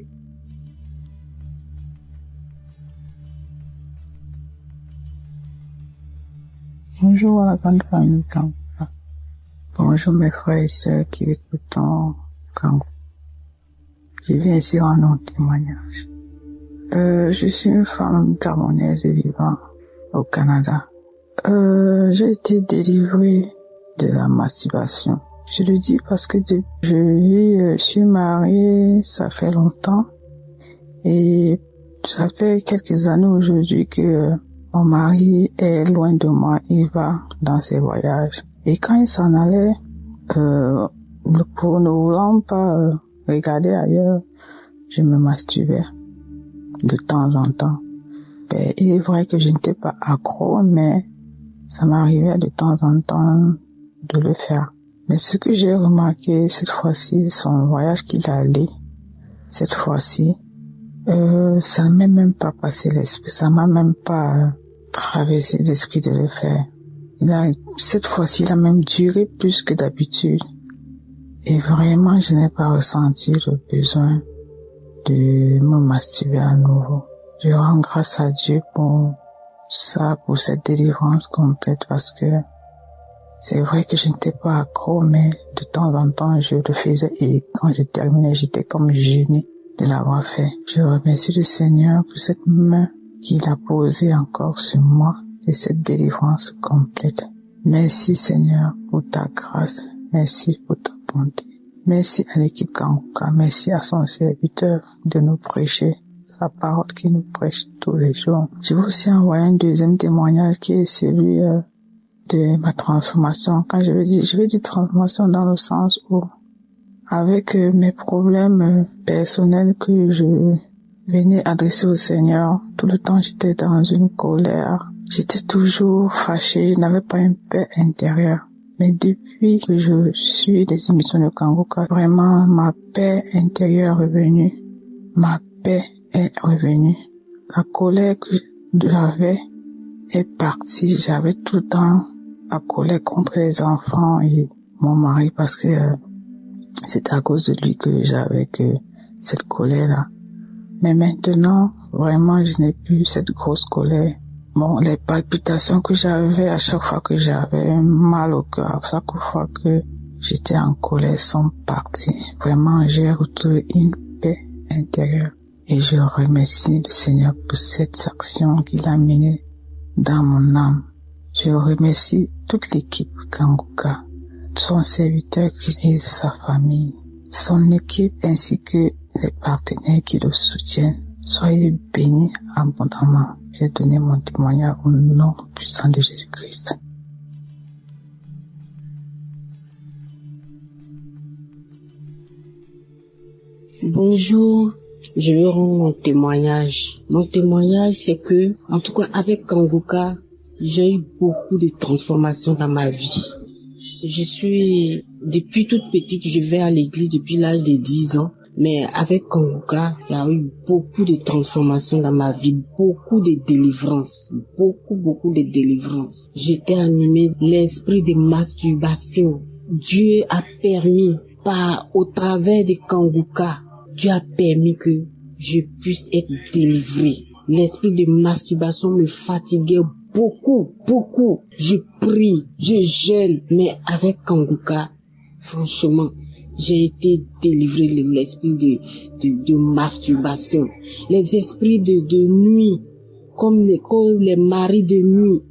Bonjour à la grande famille Kanguka. Bonjour mes frères et sœurs qui écoutent Kanguka. Je viens ici rendre un témoignage. Je suis une femme camerounaise et vivant au Canada. J'ai été délivrée de la masturbation. Je le dis parce que je suis mariée, ça fait longtemps. Et ça fait quelques années aujourd'hui que mon mari est loin de moi, il va dans ses voyages. Et quand il s'en allait, pour ne voulant pas regarder ailleurs, je me masturbais de temps en temps. Ben, il est vrai que je n'étais pas accro, mais ça m'arrivait de temps en temps de le faire. Mais ce que j'ai remarqué cette fois-ci, son voyage qu'il a allé, cette fois-ci, ça ne m'est même pas passé l'esprit, ça m'a même pas traversé l'esprit de le faire. Cette fois-ci, il a même duré plus que d'habitude. Et vraiment, je n'ai pas ressenti le besoin de me masturber à nouveau. Je rends grâce à Dieu pour ça, pour cette délivrance complète, parce que c'est vrai que je n'étais pas accro, mais de temps en temps, je le faisais et quand je terminais, j'étais comme gêné de l'avoir fait. Je remercie le Seigneur pour cette main qu'il a posée encore sur moi et cette délivrance complète. Merci Seigneur pour ta grâce. Merci pour ta bonté. Merci à l'équipe Kanguka. Merci à son serviteur de nous prêcher sa parole qui nous prêche tous les jours. Je veux aussi envoyer un deuxième témoignage qui est celui de ma transformation. Quand je vais dire transformation dans le sens où avec mes problèmes personnels que je venais adresser au Seigneur, tout le temps j'étais dans une colère. J'étais toujours fâchée, je n'avais pas une paix intérieure. Mais depuis que je suis des émissions de Kanguka, vraiment ma paix intérieure est revenue. Ma paix est revenue. La colère que j'avais est partie. J'avais tout le temps la colère contre les enfants et mon mari parce que c'est à cause de lui que j'avais cette colère-là. Mais maintenant, vraiment, je n'ai plus cette grosse colère. Bon, les palpitations que j'avais à chaque fois que j'avais mal au cœur, à chaque fois que j'étais en colère sont parties. Vraiment, j'ai retrouvé une paix intérieure. Et je remercie le Seigneur pour cette action qu'il a menée dans mon âme. Je remercie toute l'équipe Kanguka, son serviteur et sa famille, son équipe ainsi que les partenaires qui le soutiennent. Soyez bénis abondamment. J'ai donné mon témoignage au nom puissant de Jésus-Christ. Bonjour, je vais rendre mon témoignage. Mon témoignage, c'est que, en tout cas avec Kanguka, j'ai eu beaucoup de transformations dans ma vie. Depuis toute petite, je vais à l'église depuis l'âge de 10 ans. Mais avec Kanguka, il y a eu beaucoup de transformations dans ma vie, beaucoup de délivrances, beaucoup de délivrances. J'étais animée l'esprit de masturbation. Dieu a permis, au travers de Kanguka, Dieu a permis que je puisse être délivrée. L'esprit de masturbation me fatiguait beaucoup. Je prie, je jeûne, mais avec Kanguka, franchement, j'ai été délivré de l'esprit de masturbation. Les esprits de nuit, comme les maris de nuit.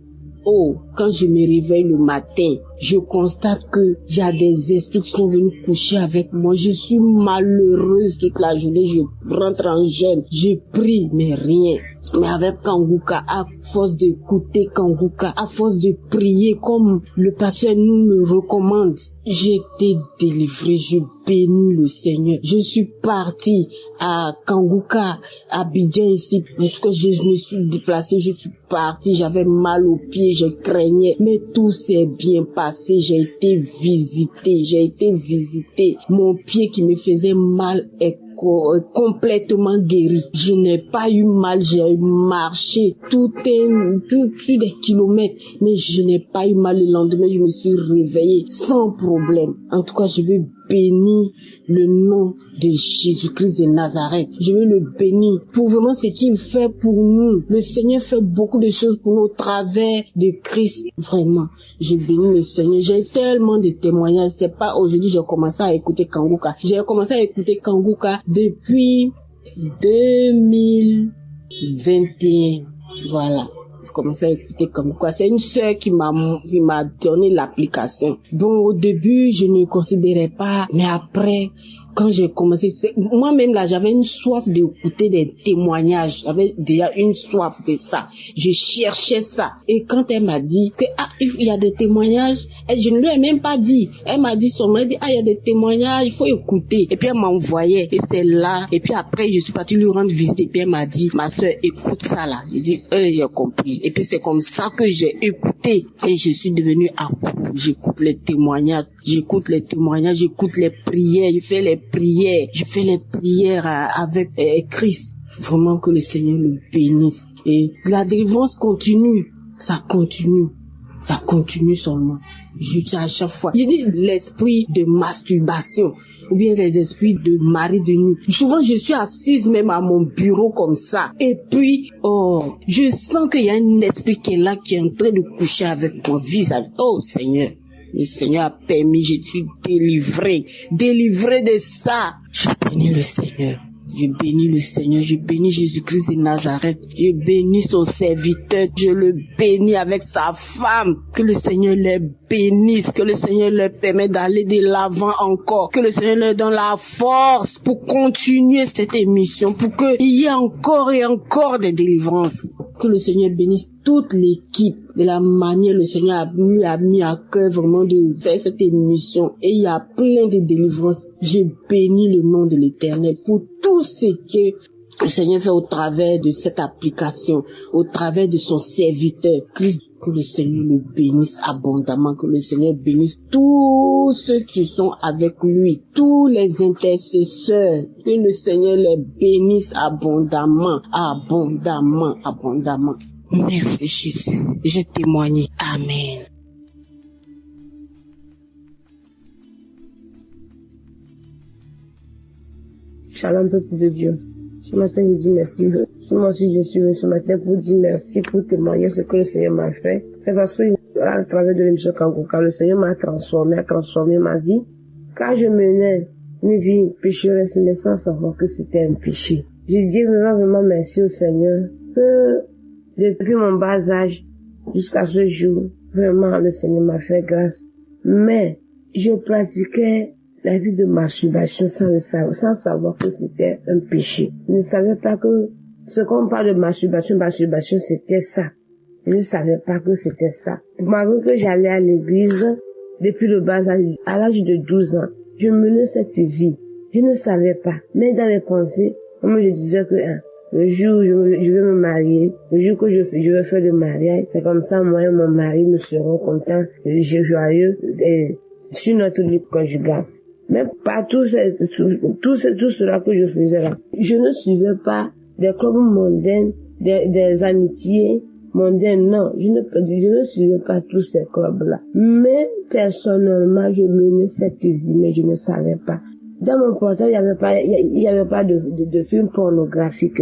Oh, quand je me réveille le matin, je constate que il y a des esprits qui sont venus coucher avec moi. Je suis malheureuse toute la journée. Je rentre en jeûne. Je prie, mais rien. Mais avec Kanguka, à force d'écouter Kanguka, à force de prier comme le pasteur nous le recommande, j'ai été délivrée, je bénis le Seigneur. Je suis partie à Kanguka, à Abidjan ici. En tout cas, je me suis déplacée, je suis partie, j'avais mal aux pieds, je craignais. craignais. Mais tout s'est bien passé. J'ai été visitée. Mon pied qui me faisait mal est complètement guéri. Je n'ai pas eu mal, j'ai marché plus des kilomètres, mais je n'ai pas eu mal. Le lendemain, je me suis réveillée sans problème. En tout cas, je veux bénir le nom de Jésus-Christ de Nazareth. Je veux le bénir pour vraiment ce qu'il fait pour nous. Le Seigneur fait beaucoup de choses pour nous au travers de Christ. Vraiment, je bénis le Seigneur. J'ai tellement de témoignages. C'est pas aujourd'hui j'ai commencé à écouter Kanguka. J'ai commencé à écouter Kanguka depuis 2021. Voilà. J'ai commencé à écouter Kanguka. C'est une sœur qui m'a donné l'application. Bon, au début, je ne considérais pas, mais après, quand j'ai commencé, moi-même là, j'avais une soif d'écouter des témoignages. J'avais déjà une soif de ça. Je cherchais ça. Et quand elle m'a dit que, il y a des témoignages, et je ne lui ai même pas dit. Elle m'a dit seulement, il y a des témoignages, il faut écouter. Et puis elle m'envoyait. Et c'est là. Et puis après, je suis partie lui rendre visite. Et puis elle m'a dit, ma soeur, écoute ça là. J'ai dit, j'ai compris. Et puis c'est comme ça que j'ai écouté. Et je suis devenue accro. J'écoute les témoignages, j'écoute les prières, je fais les prières avec Christ. Vraiment que le Seigneur le bénisse. Et la délivrance continue, ça continue seulement. À chaque fois. Je dis l'esprit de masturbation, ou bien les esprits de mari de nuit. Souvent, je suis assise même à mon bureau comme ça. Et puis, je sens qu'il y a un esprit qui est là, qui est en train de coucher avec mon visage. Oh Seigneur. Le Seigneur a permis, je suis délivré de ça. Je bénis le Seigneur. Je bénis Jésus-Christ de Nazareth. Je bénis son serviteur. Je le bénis avec sa femme. Que le Seigneur les bénisse. Que le Seigneur leur permette d'aller de l'avant encore. Que le Seigneur leur donne la force pour continuer cette émission. Pour qu'il y ait encore et encore des délivrances. Que le Seigneur bénisse toute l'équipe. De la manière le Seigneur lui a mis à cœur vraiment de faire cette émission. Et il y a plein de délivrances. Je bénis le nom de l'Éternel pour tout ce que le Seigneur fait au travers de cette application, au travers de son serviteur. Christ, que le Seigneur le bénisse abondamment, que le Seigneur bénisse tous ceux qui sont avec lui, tous les intercesseurs, que le Seigneur les bénisse abondamment. Merci Jésus, j'ai témoigné. Amen. Shalom peuple de Dieu. Ce matin je dis merci. Moi aussi je suis venu ce matin pour dire merci, pour témoigner ce que le Seigneur m'a fait. C'est parce que à travers de l'émission Kanguka, le Seigneur m'a transformé ma vie. Car je menais une vie pécheresse, mais sans savoir que c'était un péché. Je dis vraiment merci au Seigneur que depuis mon bas âge jusqu'à ce jour, vraiment le Seigneur m'a fait grâce. Mais je pratiquais la vie de masturbation sans savoir que c'était un péché. Je ne savais pas que ce qu'on parle de masturbation c'était ça. Je ne savais pas que c'était ça. Malgré que j'allais à l'église depuis le bas âge, à l'âge de 12 ans, je menais cette vie. Je ne savais pas. Mais dans mes pensées, moi je disais que le jour où je vais me marier, le jour que je vais faire le mariage, c'est comme ça, moi et mon mari, nous serons contents, joyeux, sur notre vie conjugale. Mais pas tout cela que je faisais là. Je ne suivais pas des clubs mondains, des amitiés mondaines, non. Je ne suivais pas tous ces clubs-là. personnellement, je menais cette vie, mais je ne savais pas. Dans mon portable, il n'y avait pas de film pornographique.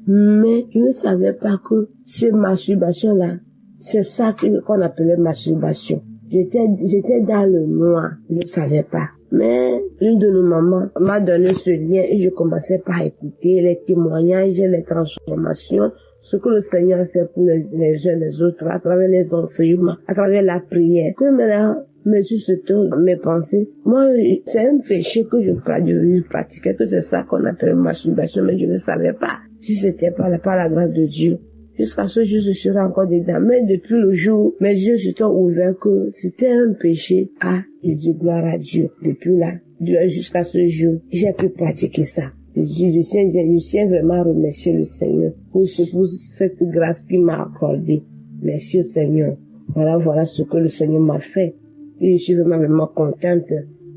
Mais je ne savais pas que ces masturbations-là, c'est ça qu'on appelait masturbation. J'étais dans le noir, je ne savais pas. Mais une de nos mamans m'a donné ce lien et je commençais par écouter les témoignages, les transformations, ce que le Seigneur a fait pour les uns les autres, à travers les enseignements, à travers la prière. Que maintenant, Monsieur se tourne mes pensées. Moi, c'est un péché que je pratiquais, que c'est ça qu'on appelle masturbation, mais je ne savais pas si c'était par la grâce de Dieu. Jusqu'à ce jour, je serai encore dedans. Mais depuis le jour, mes yeux se sont ouverts que c'était un péché. Je dis gloire à Dieu. Depuis là, jusqu'à ce jour, j'ai pu pratiquer ça. Je tiens vraiment à remercier le Seigneur pour cette grâce qu'il m'a accordée. Merci au Seigneur. Voilà ce que le Seigneur m'a fait. Et je suis vraiment contente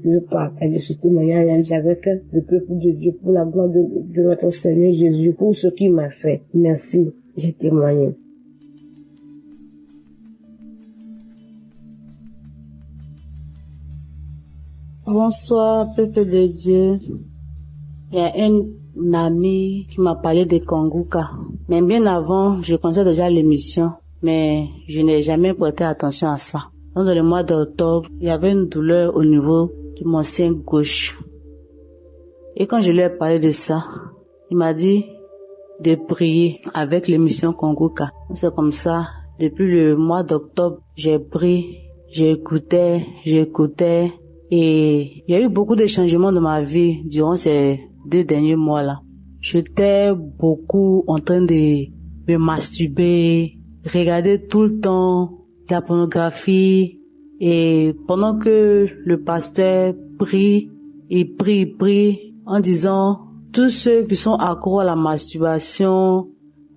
de partager ce témoignage avec le peuple de Dieu pour la gloire de notre Seigneur Jésus, pour ce qu'il m'a fait. Merci, j'ai témoigné. Bonsoir, peuple de Dieu. Il y a un ami qui m'a parlé de Kanguka. Mais bien avant, je connaissais déjà l'émission, mais je n'ai jamais prêté attention à ça. Dans le mois d'octobre, il y avait une douleur au niveau de mon sein gauche. Et quand je lui ai parlé de ça, il m'a dit de prier avec l'émission Kanguka. C'est comme ça, depuis le mois d'octobre, j'ai prié, j'écoutais. Et il y a eu beaucoup de changements dans ma vie durant ces 2 derniers mois-là. J'étais beaucoup en train de me masturber, regarder tout le temps la pornographie. Et pendant que le pasteur prie en disant tous ceux qui sont accros à la masturbation,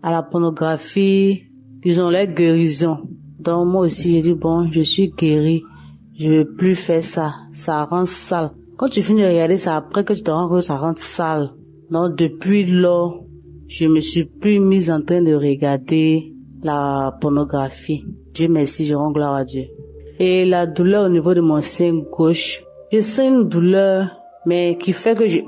à la pornographie, ils ont leur guérison. Donc moi aussi j'ai dit bon, je suis guéri. Je veux plus faire ça. Ça rend sale. Quand tu finis de regarder ça, après que tu te rends compte que ça rend sale. Donc, depuis lors, je me suis plus mise en train de regarder la pornographie. Dieu merci, je rends gloire à Dieu. Et la douleur au niveau de mon sein gauche, je sens une douleur, mais qui fait que je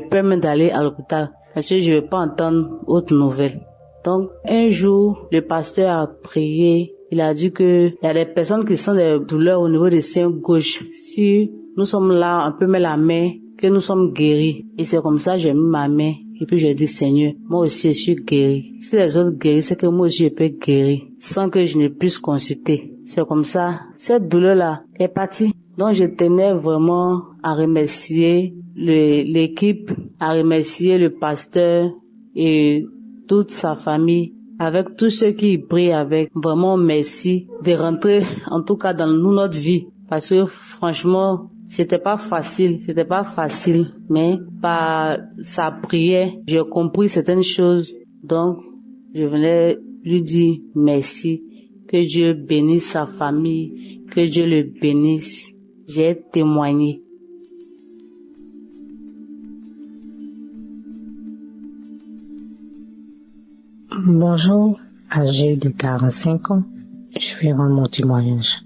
peux même d'aller à l'hôpital. Parce que je ne veux pas entendre autre nouvelle. Donc, un jour, le pasteur a prié. Il a dit que il y a des personnes qui sentent des douleurs au niveau des seins gauche. Si nous sommes là, on peut mettre la main, que nous sommes guéris. Et c'est comme ça, j'ai mis ma main. Et puis j'ai dit, Seigneur, moi aussi je suis guéri. Si les autres guérissent, c'est que moi aussi je peux guérir. Sans que je ne puisse consulter. C'est comme ça, cette douleur-là est partie. Donc je tenais vraiment à remercier l'équipe, à remercier le pasteur et toute sa famille. Avec tous ceux qui prient avec, vraiment merci de rentrer en tout cas dans notre vie. Parce que franchement, c'était pas facile, mais par sa prière, j'ai compris certaines choses. Donc, je venais lui dire merci, que Dieu bénisse sa famille, que Dieu le bénisse. J'ai témoigné. Bonjour, âgée de 45 ans, je vais rendre mon témoignage.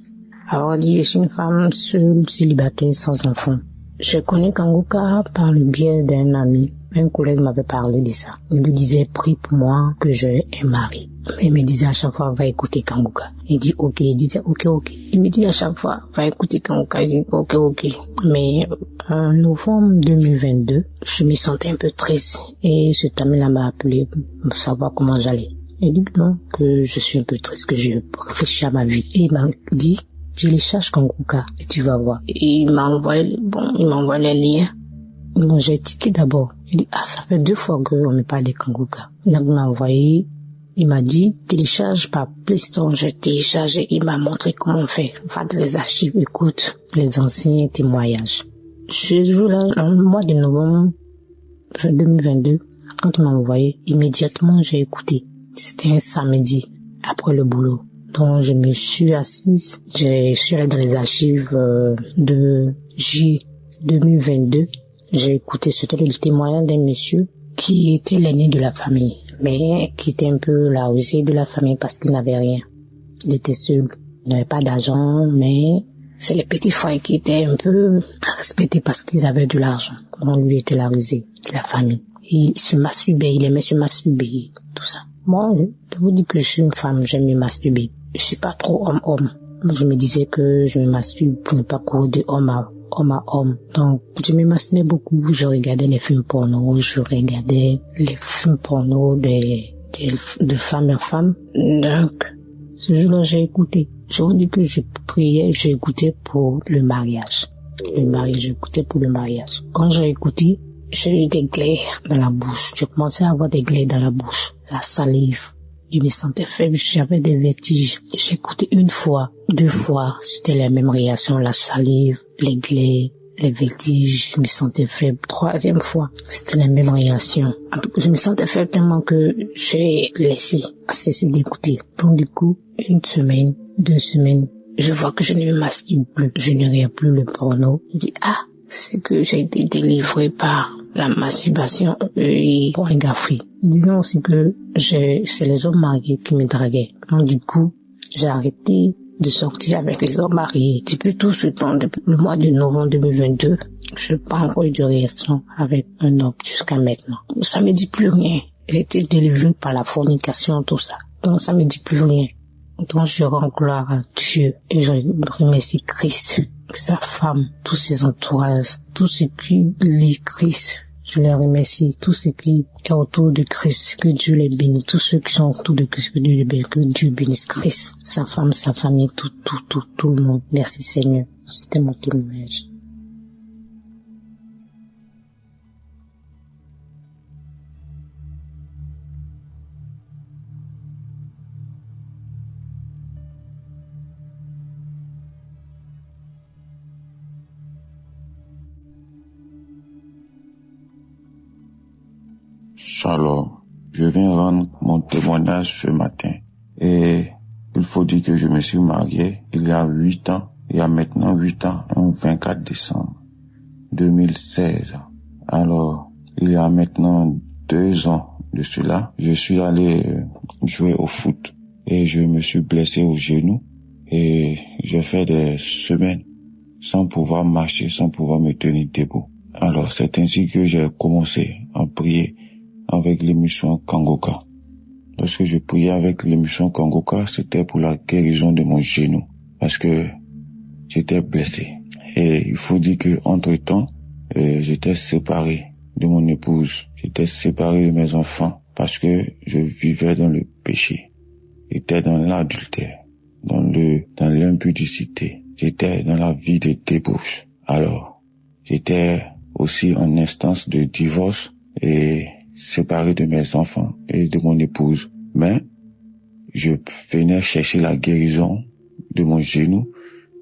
Alors, je suis une femme seule, célibataire, sans enfant. Je connais Kanguka par le biais d'un ami. Un collègue m'avait parlé de ça. Il lui disait, prie pour moi que j'ai un mari. Il me disait à chaque fois, va écouter Kanguka. Il dit, ok. Il disait, ok. Il me dit à chaque fois, va écouter Kanguka. Il dit, ok. Mais en novembre 2022, je me sentais un peu triste. Et cet ami-là m'a appelé pour savoir comment j'allais. Il dit non, que je suis un peu triste, que je réfléchis à ma vie. Et il m'a dit, télécharge Kanguka et tu vas voir. Et il m'a envoyé les liens. Donc j'ai tiqué d'abord. Il dit, ça fait 2 fois qu'on me parle de Kanguka. Donc il m'a envoyé, il m'a dit, télécharge par Play Store. J'ai téléchargé, il m'a montré comment on fait. Va dans les archives, écoute les anciens témoignages. Ce jour-là, en mois de novembre 2022, quand on m'a envoyé, immédiatement j'ai écouté. C'était un samedi, après le boulot. Donc je me suis assise, je suis allée dans les archives de J 2022. J'ai écouté, c'était le témoignage d'un monsieur qui était l'aîné de la famille, mais qui était un peu la rusée de la famille parce qu'il n'avait rien. Il était seul, il n'avait pas d'argent, mais c'est les petits frères qui étaient un peu respectés parce qu'ils avaient de l'argent. Donc lui était la rusée de la famille. Et il se masturbait, il aimait se masturber, tout ça. Moi, je vous dis que je suis une femme, j'aime me masturber. Je suis pas trop homme-homme. Je me disais que je me masturbe pour ne pas courir de homme à homme. Donc, je me masturbais beaucoup. Je regardais les films porno, de femme en femme. Donc, ce jour-là, j'ai écouté. Je vous dis que je priais, j'ai écouté pour le mariage. J'écoutais pour le mariage. Quand j'ai écouté, j'ai eu des glaires dans la bouche. Je commençais à avoir des glaires dans la bouche. La salive. Je me sentais faible, j'avais des vertiges. J'ai écouté 1 fois, 2 fois, c'était la même réaction, la salive, les glaires, les vertiges, je me sentais faible. 3e fois, c'était la même réaction. En tout cas, je me sentais faible tellement que j'ai laissé cesser d'écouter. Donc du coup, 1 semaine, 2 semaines, je vois que je ne me masturbe plus, je ne regarde plus le porno. Je dis, c'est que j'ai été délivré par la masturbation et pornographie. Disons aussi que c'est les hommes mariés qui me draguaient. Donc du coup, j'ai arrêté de sortir avec les hommes mariés. Depuis tout ce temps, depuis le mois de novembre 2022, je n'ai pas encore eu de relation avec un homme jusqu'à maintenant. Ça me dit plus rien. J'ai été délivré par la fornication, tout ça. Donc ça me dit plus rien. Donc je rends gloire à Dieu et je remercie Christ, sa femme, tous ses entourages, tous ceux qui lit Christ. Je les remercie, tous ceux qui sont autour de Christ, que Dieu les bénisse, tous ceux qui sont autour de Christ, que Dieu bénisse Christ, sa femme, sa famille, tout le monde. Merci Seigneur. C'était mon témoignage. Shalom, je viens rendre mon témoignage ce matin. Et il faut dire que je me suis marié il y a 8 ans, il y a maintenant 8 ans, le 24 décembre 2016. Alors, il y a maintenant 2 ans de cela, je suis allé jouer au foot et je me suis blessé au genou et j'ai fait des semaines sans pouvoir marcher, sans pouvoir me tenir debout. Alors, c'est ainsi que j'ai commencé à prier avec l'émission Kangoka. Lorsque je priais avec l'émission Kangoka, c'était pour la guérison de mon genou, parce que j'étais blessé. Et il faut dire que entre-temps, j'étais séparé de mon épouse, j'étais séparé de mes enfants, parce que je vivais dans le péché. J'étais dans l'adultère, dans l'impudicité. J'étais dans la vie de débauche. Alors, j'étais aussi en instance de divorce et séparé de mes enfants et de mon épouse. Mais je venais chercher la guérison de mon genou,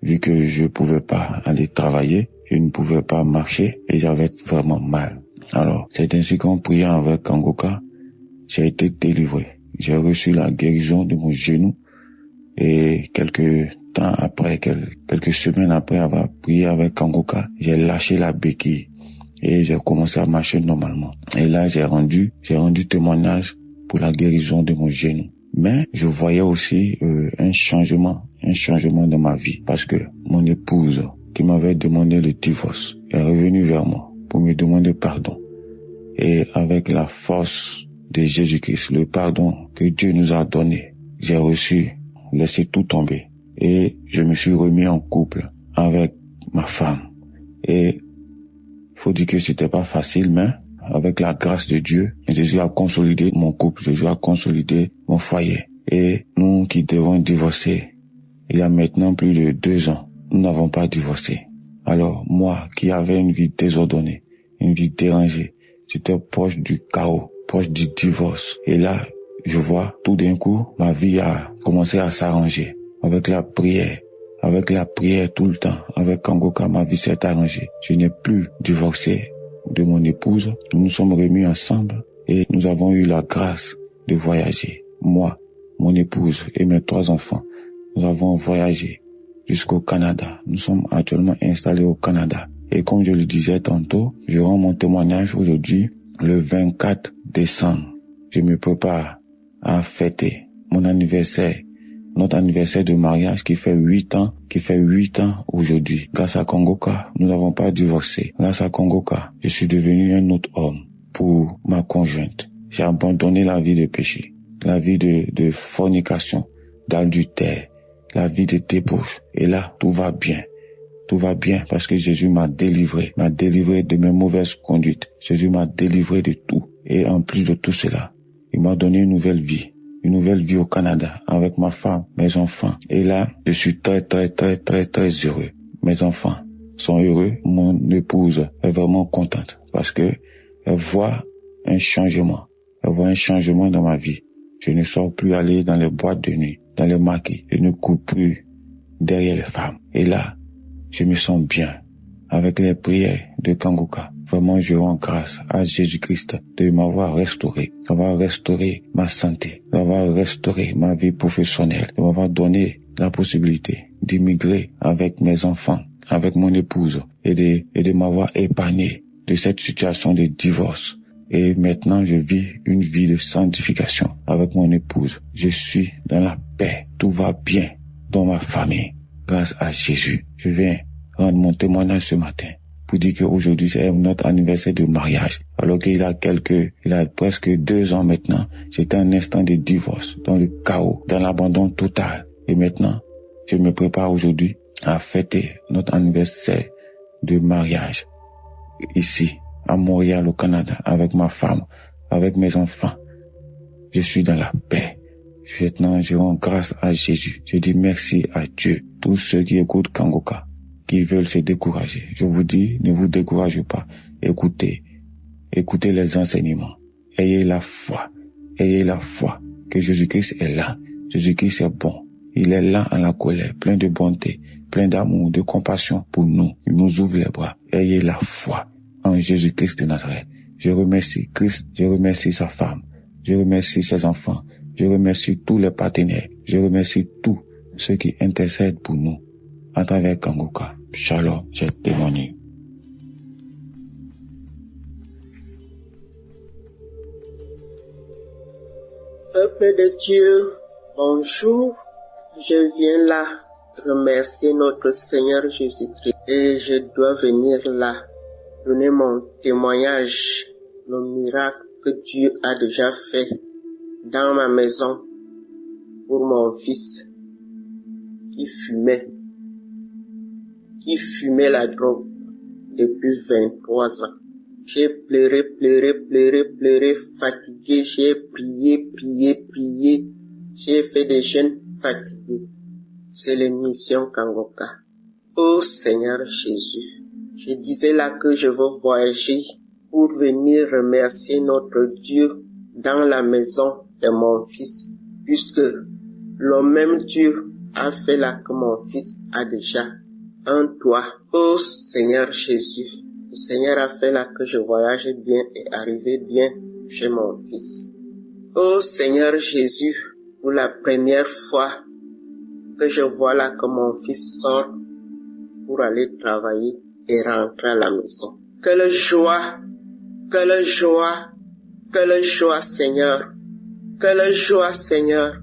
vu que je pouvais pas aller travailler, je ne pouvais pas marcher et j'avais vraiment mal. Alors, c'est ainsi qu'en priant avec Kangoka, j'ai été délivré. J'ai reçu la guérison de mon genou et quelques semaines après avoir prié avec Kangoka, j'ai lâché la béquille et j'ai commencé à marcher normalement. Et là, j'ai rendu témoignage pour la guérison de mon genou. Mais je voyais aussi un changement dans ma vie, parce que mon épouse, qui m'avait demandé le divorce, est revenue vers moi pour me demander pardon. Et avec la force de Jésus-Christ, le pardon que Dieu nous a donné, j'ai laissé tout tomber. Et je me suis remis en couple avec ma femme. Et faut dire que c'était pas facile, mais avec la grâce de Dieu, Jésus a consolidé mon couple, Jésus a consolidé mon foyer. Et nous qui devons divorcer, il y a maintenant plus de 2 ans, nous n'avons pas divorcé. Alors moi, qui avais une vie désordonnée, une vie dérangée, j'étais proche du chaos, proche du divorce. Et là, je vois tout d'un coup, ma vie a commencé à s'arranger avec la prière. Avec la prière tout le temps, avec Kangoka, ma vie s'est arrangée. Je n'ai plus divorcé de mon épouse. Nous nous sommes remis ensemble et nous avons eu la grâce de voyager. Moi, mon épouse et mes 3 enfants, nous avons voyagé jusqu'au Canada. Nous sommes actuellement installés au Canada. Et comme je le disais tantôt, je rends mon témoignage aujourd'hui, le 24 décembre. Je me prépare à fêter mon anniversaire. Notre anniversaire de mariage qui fait 8 ans aujourd'hui. Grâce à Kangoka, nous n'avons pas divorcé. Grâce à Kangoka, je suis devenu un autre homme pour ma conjointe. J'ai abandonné la vie de péché, la vie de fornication, d'adultère, la vie de débauche. Et là, tout va bien. Tout va bien parce que Jésus m'a délivré de mes mauvaises conduites. Jésus m'a délivré de tout. Et en plus de tout cela, il m'a donné une nouvelle vie au Canada avec ma femme, mes enfants. Et là, je suis très heureux. Mes enfants sont heureux. Mon épouse est vraiment contente parce que elle voit un changement. Elle voit un changement dans ma vie. Je ne sors plus aller dans les boîtes de nuit, dans les maquis. Je ne cours plus derrière les femmes. Et là, je me sens bien avec les prières de Kanguka. Vraiment, je rends grâce à Jésus-Christ de m'avoir restauré, d'avoir restauré ma santé, d'avoir restauré ma vie professionnelle, de m'avoir donné la possibilité d'immigrer avec mes enfants, avec mon épouse et de m'avoir épargné de cette situation de divorce. Et maintenant, je vis une vie de sanctification avec mon épouse. Je suis dans la paix. Tout va bien dans ma famille. Grâce à Jésus. Je viens rendre mon témoignage ce matin pour dire qu'aujourd'hui, c'est notre anniversaire de mariage. Alors qu'il a presque 2 ans maintenant, c'était un instant de divorce, dans le chaos, dans l'abandon total. Et maintenant, je me prépare aujourd'hui à fêter notre anniversaire de mariage ici, à Montréal, au Canada, avec ma femme, avec mes enfants. Je suis dans la paix. Maintenant, je rends grâce à Jésus. Je dis merci à Dieu. Tous ceux qui écoutent Kanguka, qui veulent se décourager, je vous dis, ne vous découragez pas. Écoutez les enseignements. Ayez la foi que Jésus-Christ est là. Jésus-Christ est bon. Il est là en la colère, plein de bonté, plein d'amour, de compassion pour nous. Il nous ouvre les bras. Ayez la foi en Jésus-Christ de Nazareth. Je remercie Christ, je remercie sa femme, je remercie ses enfants, je remercie tous les partenaires, je remercie tous ceux qui intercèdent pour nous à travers Kanguka. Shalom, j'ai témoigné. Peuple de Dieu, bonjour. Je viens là remercier notre Seigneur Jésus-Christ et je dois venir là donner mon témoignage, le miracle que Dieu a déjà fait dans ma maison pour mon fils qui fumait la drogue depuis 23 ans. J'ai pleuré, fatigué, j'ai prié, j'ai fait des jeûnes fatigués. C'est l'émission Kanguka. Oh Seigneur Jésus, je disais là que je veux voyager pour venir remercier notre Dieu dans la maison de mon fils, puisque le même Dieu a fait là que mon fils a déjà un toit. Oh Seigneur Jésus, le Seigneur a fait là que je voyage bien et arrive bien chez mon fils. Oh Seigneur Jésus, pour la première fois que je vois là que mon fils sort pour aller travailler et rentrer à la maison. Quelle joie, Seigneur. Quelle joie, Seigneur.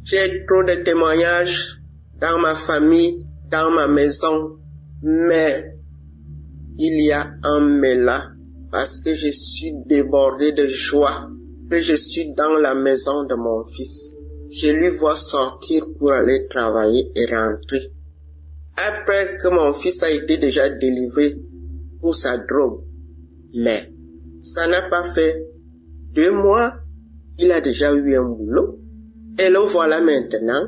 J'ai trop de témoignages dans ma famille, dans ma maison, mais il y a un mais là, parce que je suis débordé de joie, que je suis dans la maison de mon fils. Je lui vois sortir pour aller travailler et rentrer. Après que mon fils a été déjà délivré pour sa drogue. Mais ça n'a pas fait 2 mois, il a déjà eu un boulot. Et le voilà maintenant,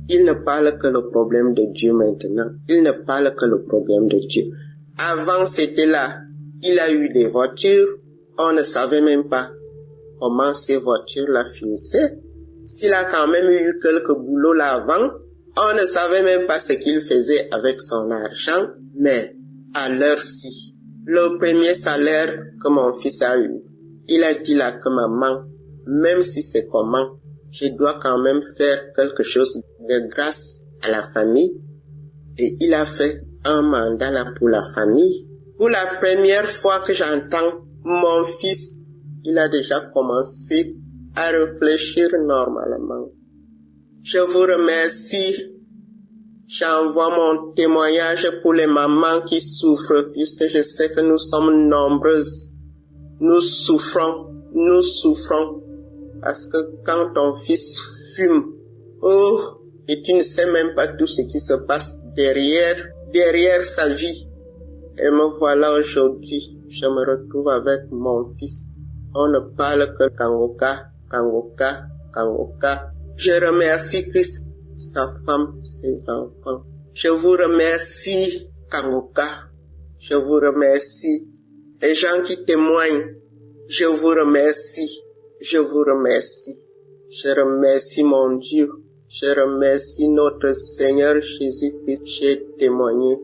il ne parle que le problème de Dieu maintenant. Il ne parle que le problème de Dieu. Avant c'était là, il a eu des voitures, on ne savait même pas comment ces voitures-là finissaient. S'il a quand même eu quelques boulots là avant, on ne savait même pas ce qu'il faisait avec son argent, mais à l'heure-ci, le premier salaire que mon fils a eu, il a dit là que maman, même si c'est comment, je dois quand même faire quelque chose de grâce à la famille. Et il a fait un mandat là pour la famille. Pour la première fois que j'entends mon fils, il a déjà commencé à réfléchir normalement. Je vous remercie. J'envoie mon témoignage pour les mamans qui souffrent, puisque je sais que nous sommes nombreuses. Nous souffrons, parce que quand ton fils fume, et tu ne sais même pas tout ce qui se passe derrière sa vie. Et me voilà aujourd'hui, je me retrouve avec mon fils. On ne parle que Kanguka. Je remercie Christ, sa femme, ses enfants. Je vous remercie, Kanguka. Je vous remercie. Les gens qui témoignent, je vous remercie. Je remercie mon Dieu. Je remercie notre Seigneur Jésus-Christ. J'ai témoigné.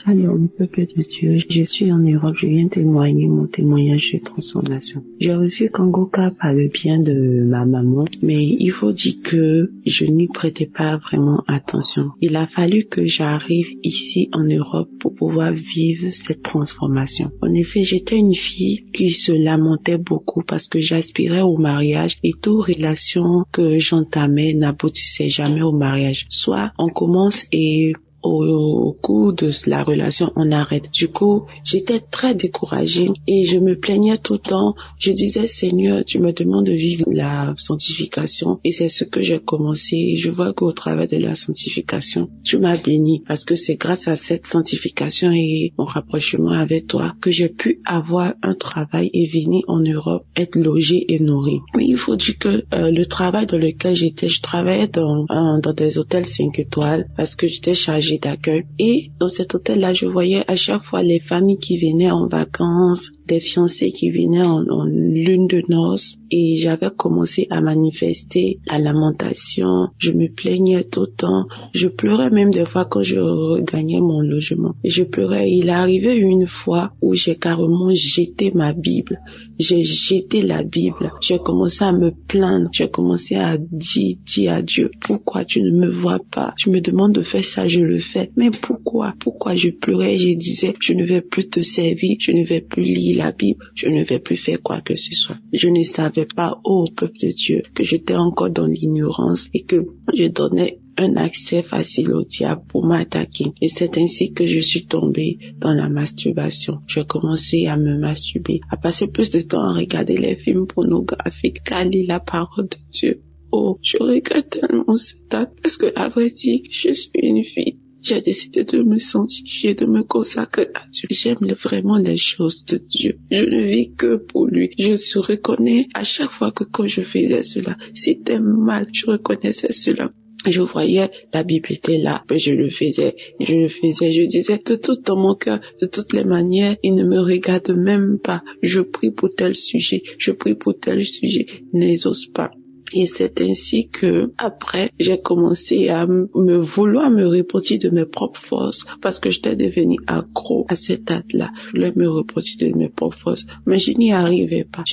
Shalom, peuple de Dieu, je suis en Europe, je viens témoigner mon témoignage de transformation. J'ai reçu Kanguka par le bien de ma maman, mais il faut dire que je n'y prêtais pas vraiment attention. Il a fallu que j'arrive ici en Europe pour pouvoir vivre cette transformation. En effet, j'étais une fille qui se lamentait beaucoup parce que j'aspirais au mariage et toute relation que j'entamais n'aboutissait jamais au mariage. Soit on commence et au cours de la relation, on arrête. Du coup, j'étais très découragée et je me plaignais tout le temps. Je disais, Seigneur, tu me demandes de vivre la sanctification et c'est ce que j'ai commencé. Et je vois qu'au travers de la sanctification, tu m'as béni parce que c'est grâce à cette sanctification et mon rapprochement avec toi que j'ai pu avoir un travail et venir en Europe, être logée et nourrie. Mais il faut dire que le travail dans lequel j'étais, je travaillais dans des hôtels 5 étoiles parce que j'étais chargée d'accueil. Et dans cet hôtel-là, je voyais à chaque fois les familles qui venaient en vacances, des fiancés qui venaient en lune de noces. Et j'avais commencé à manifester la lamentation. Je me plaignais tout le temps. Je pleurais même des fois quand je regagnais mon logement. Et je pleurais. Il est arrivé une fois où j'ai carrément jeté ma Bible. J'ai jeté la Bible. J'ai commencé à me plaindre. J'ai commencé à dire à Dieu, pourquoi tu ne me vois pas? Tu me demandes de faire ça, je le fais. Mais pourquoi? Pourquoi je pleurais? Je disais, je ne vais plus te servir. Je ne vais plus lire la Bible. Je ne vais plus faire quoi que ce soit. Je ne savais pas, ô peuple de Dieu, que j'étais encore dans l'ignorance et que je donnais un accès facile au diable pour m'attaquer. Et c'est ainsi que je suis tombée dans la masturbation. J'ai commencé à me masturber, à passer plus de temps à regarder les films pornographiques qu'à lire la parole de Dieu. Oh, je regrette tellement cet acte parce que, à vrai dire, je suis une fille. J'ai décidé de me sanctifier, de me consacrer à Dieu. J'aime vraiment les choses de Dieu. Je ne vis que pour lui. Je se reconnais à chaque fois que quand je faisais cela, c'était mal, je reconnaissais cela. Je voyais, la Bible était là, mais je le faisais, je disais de tout dans mon cœur, de toutes les manières, il ne me regarde même pas. Je prie pour tel sujet, il n'exauce pas. Et c'est ainsi que, après, j'ai commencé à vouloir me repentir de mes propres forces, parce que j'étais devenue accro à cet acte-là. Je voulais me repentir de mes propres forces, mais je n'y arrivais pas.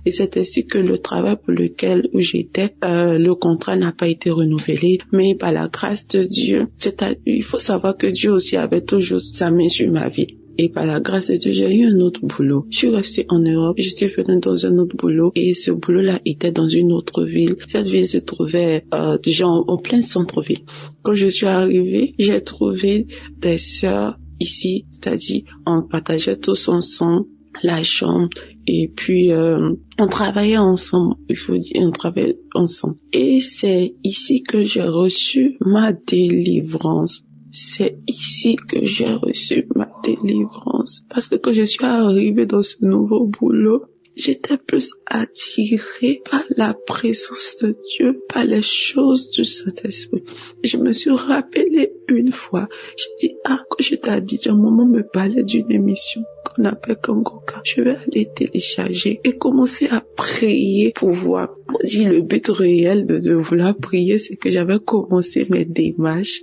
Et c'est ainsi que le travail pour lequel j'étais, le contrat n'a pas été renouvelé, mais par la grâce de Dieu, il faut savoir que Dieu aussi avait toujours sa main sur ma vie. Et par la grâce de Dieu, j'ai eu un autre boulot. Je suis restée en Europe, je suis venue dans un autre boulot et ce boulot-là était dans une autre ville. Cette ville se trouvait déjà en plein centre-ville. Quand je suis arrivée, j'ai trouvé des sœurs ici, c'est-à-dire on partageait tous ensemble la chambre et puis on travaillait ensemble, on travaillait ensemble. Et c'est ici que j'ai reçu ma délivrance. C'est ici que j'ai reçu ma délivrance. Parce que quand je suis arrivée dans ce nouveau boulot, j'étais plus attirée par la présence de Dieu, par les choses du Saint-Esprit. Je me suis rappelée une fois, j'ai dit, quand j'étais à Abidjan, maman me parlait d'une émission qu'on appelle Kanguka. Je vais aller télécharger et commencer à prier pour voir. On dit le but réel de vouloir prier, c'est que j'avais commencé mes démarches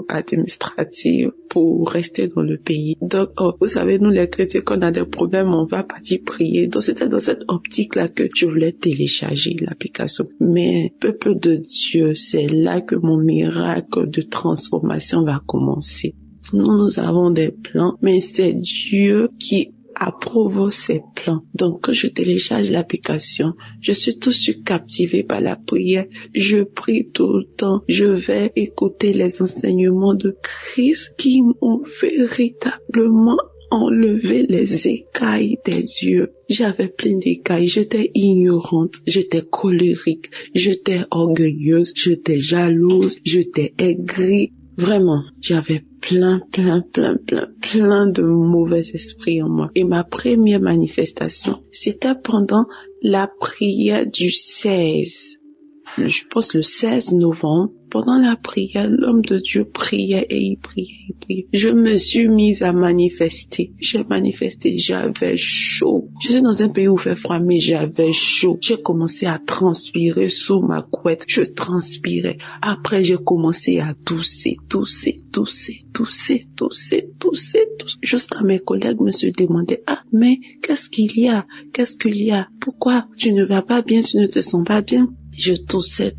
administratives pour rester dans le pays. Donc, vous savez, nous les chrétiens, quand on a des problèmes, on va partir prier. Donc, c'était dans cette optique-là que je voulais télécharger l'application. Mais, peuple de Dieu, c'est là que mon miracle de transformation va commencer. Nous avons des plans, mais c'est Dieu qui approuve ces plans. Donc, quand je télécharge l'application, je suis tout de suite captivée par la prière. Je prie tout le temps. Je vais écouter les enseignements de Christ qui m'ont véritablement enlevé les écailles des yeux. J'avais plein d'écailles. J'étais ignorante. J'étais colérique. J'étais orgueilleuse. J'étais jalouse. J'étais aigrie. Vraiment, j'avais plein de mauvais esprits en moi. Et ma première manifestation, c'était pendant la prière du 16. je pense le 16 novembre, pendant la prière, l'homme de Dieu priait et il priait. Je me suis mise à manifester. J'ai manifesté, j'avais chaud. Je suis dans un pays où il fait froid, mais j'avais chaud. J'ai commencé à transpirer sous ma couette. Je transpirais. Après, j'ai commencé à tousser. Jusqu'à mes collègues me se demandaient, ah, mais qu'est-ce qu'il y a? Pourquoi tu ne vas pas bien, tu ne te sens pas bien? Je toussais.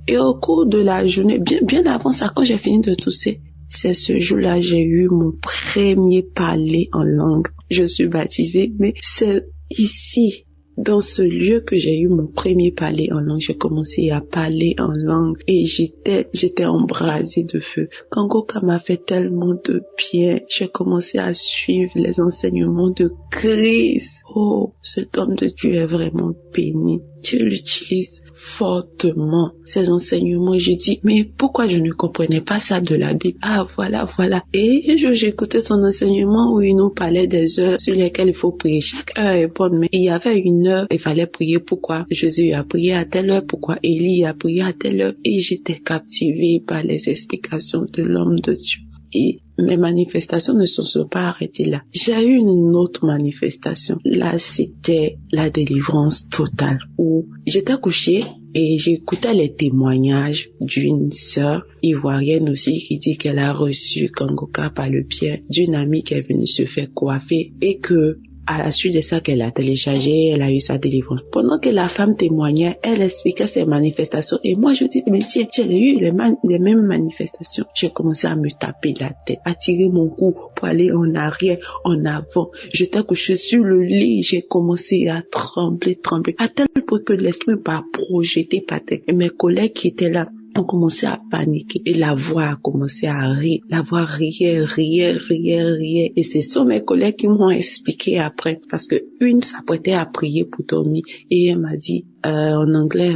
Et au cours de la journée, bien avant ça, quand j'ai fini de tousser, c'est ce jour-là, j'ai eu mon premier parler en langue. Je suis baptisée, mais c'est ici, dans ce lieu que j'ai eu mon premier parler en langue. J'ai commencé à parler en langue et j'étais embrasée de feu. Kangoka m'a fait tellement de bien. J'ai commencé à suivre les enseignements de Christ. Oh, cet homme de Dieu est vraiment béni. Dieu l'utilise fortement, ces enseignements. J'ai dit, mais pourquoi je ne comprenais pas ça de la Bible? Ah, voilà. Et j'écoutais son enseignement où il nous parlait des heures sur lesquelles il faut prier. Chaque heure est bonne, mais il y avait une heure, il fallait prier. Pourquoi Jésus a prié à telle heure? Pourquoi Élie a prié à telle heure? Et j'étais captivée par les explications de l'homme de Dieu. Et mes manifestations ne se sont pas arrêtées là. J'ai eu une autre manifestation. Là, c'était la délivrance totale où j'étais couchée et j'écoutais les témoignages d'une sœur ivoirienne aussi qui dit qu'elle a reçu Kangoka par le biais d'une amie qui est venue se faire coiffer et que à la suite de ça qu'elle a téléchargé, elle a eu sa délivrance. Pendant que la femme témoignait, elle expliquait ses manifestations. Et moi, je dis, mais tiens, j'ai eu les mêmes manifestations. J'ai commencé à me taper la tête, à tirer mon cou pour aller en arrière, en avant. J'étais couchée sur le lit, j'ai commencé à trembler, à tel point que l'esprit m'a projeté par terre. Et mes collègues qui étaient là, ont commencé à paniquer et la voix a commencé à rire. La voix riait. Et ce sont mes collègues qui m'ont expliqué après parce que une s'apprêtait à prier pour dormir et elle m'a dit en anglais,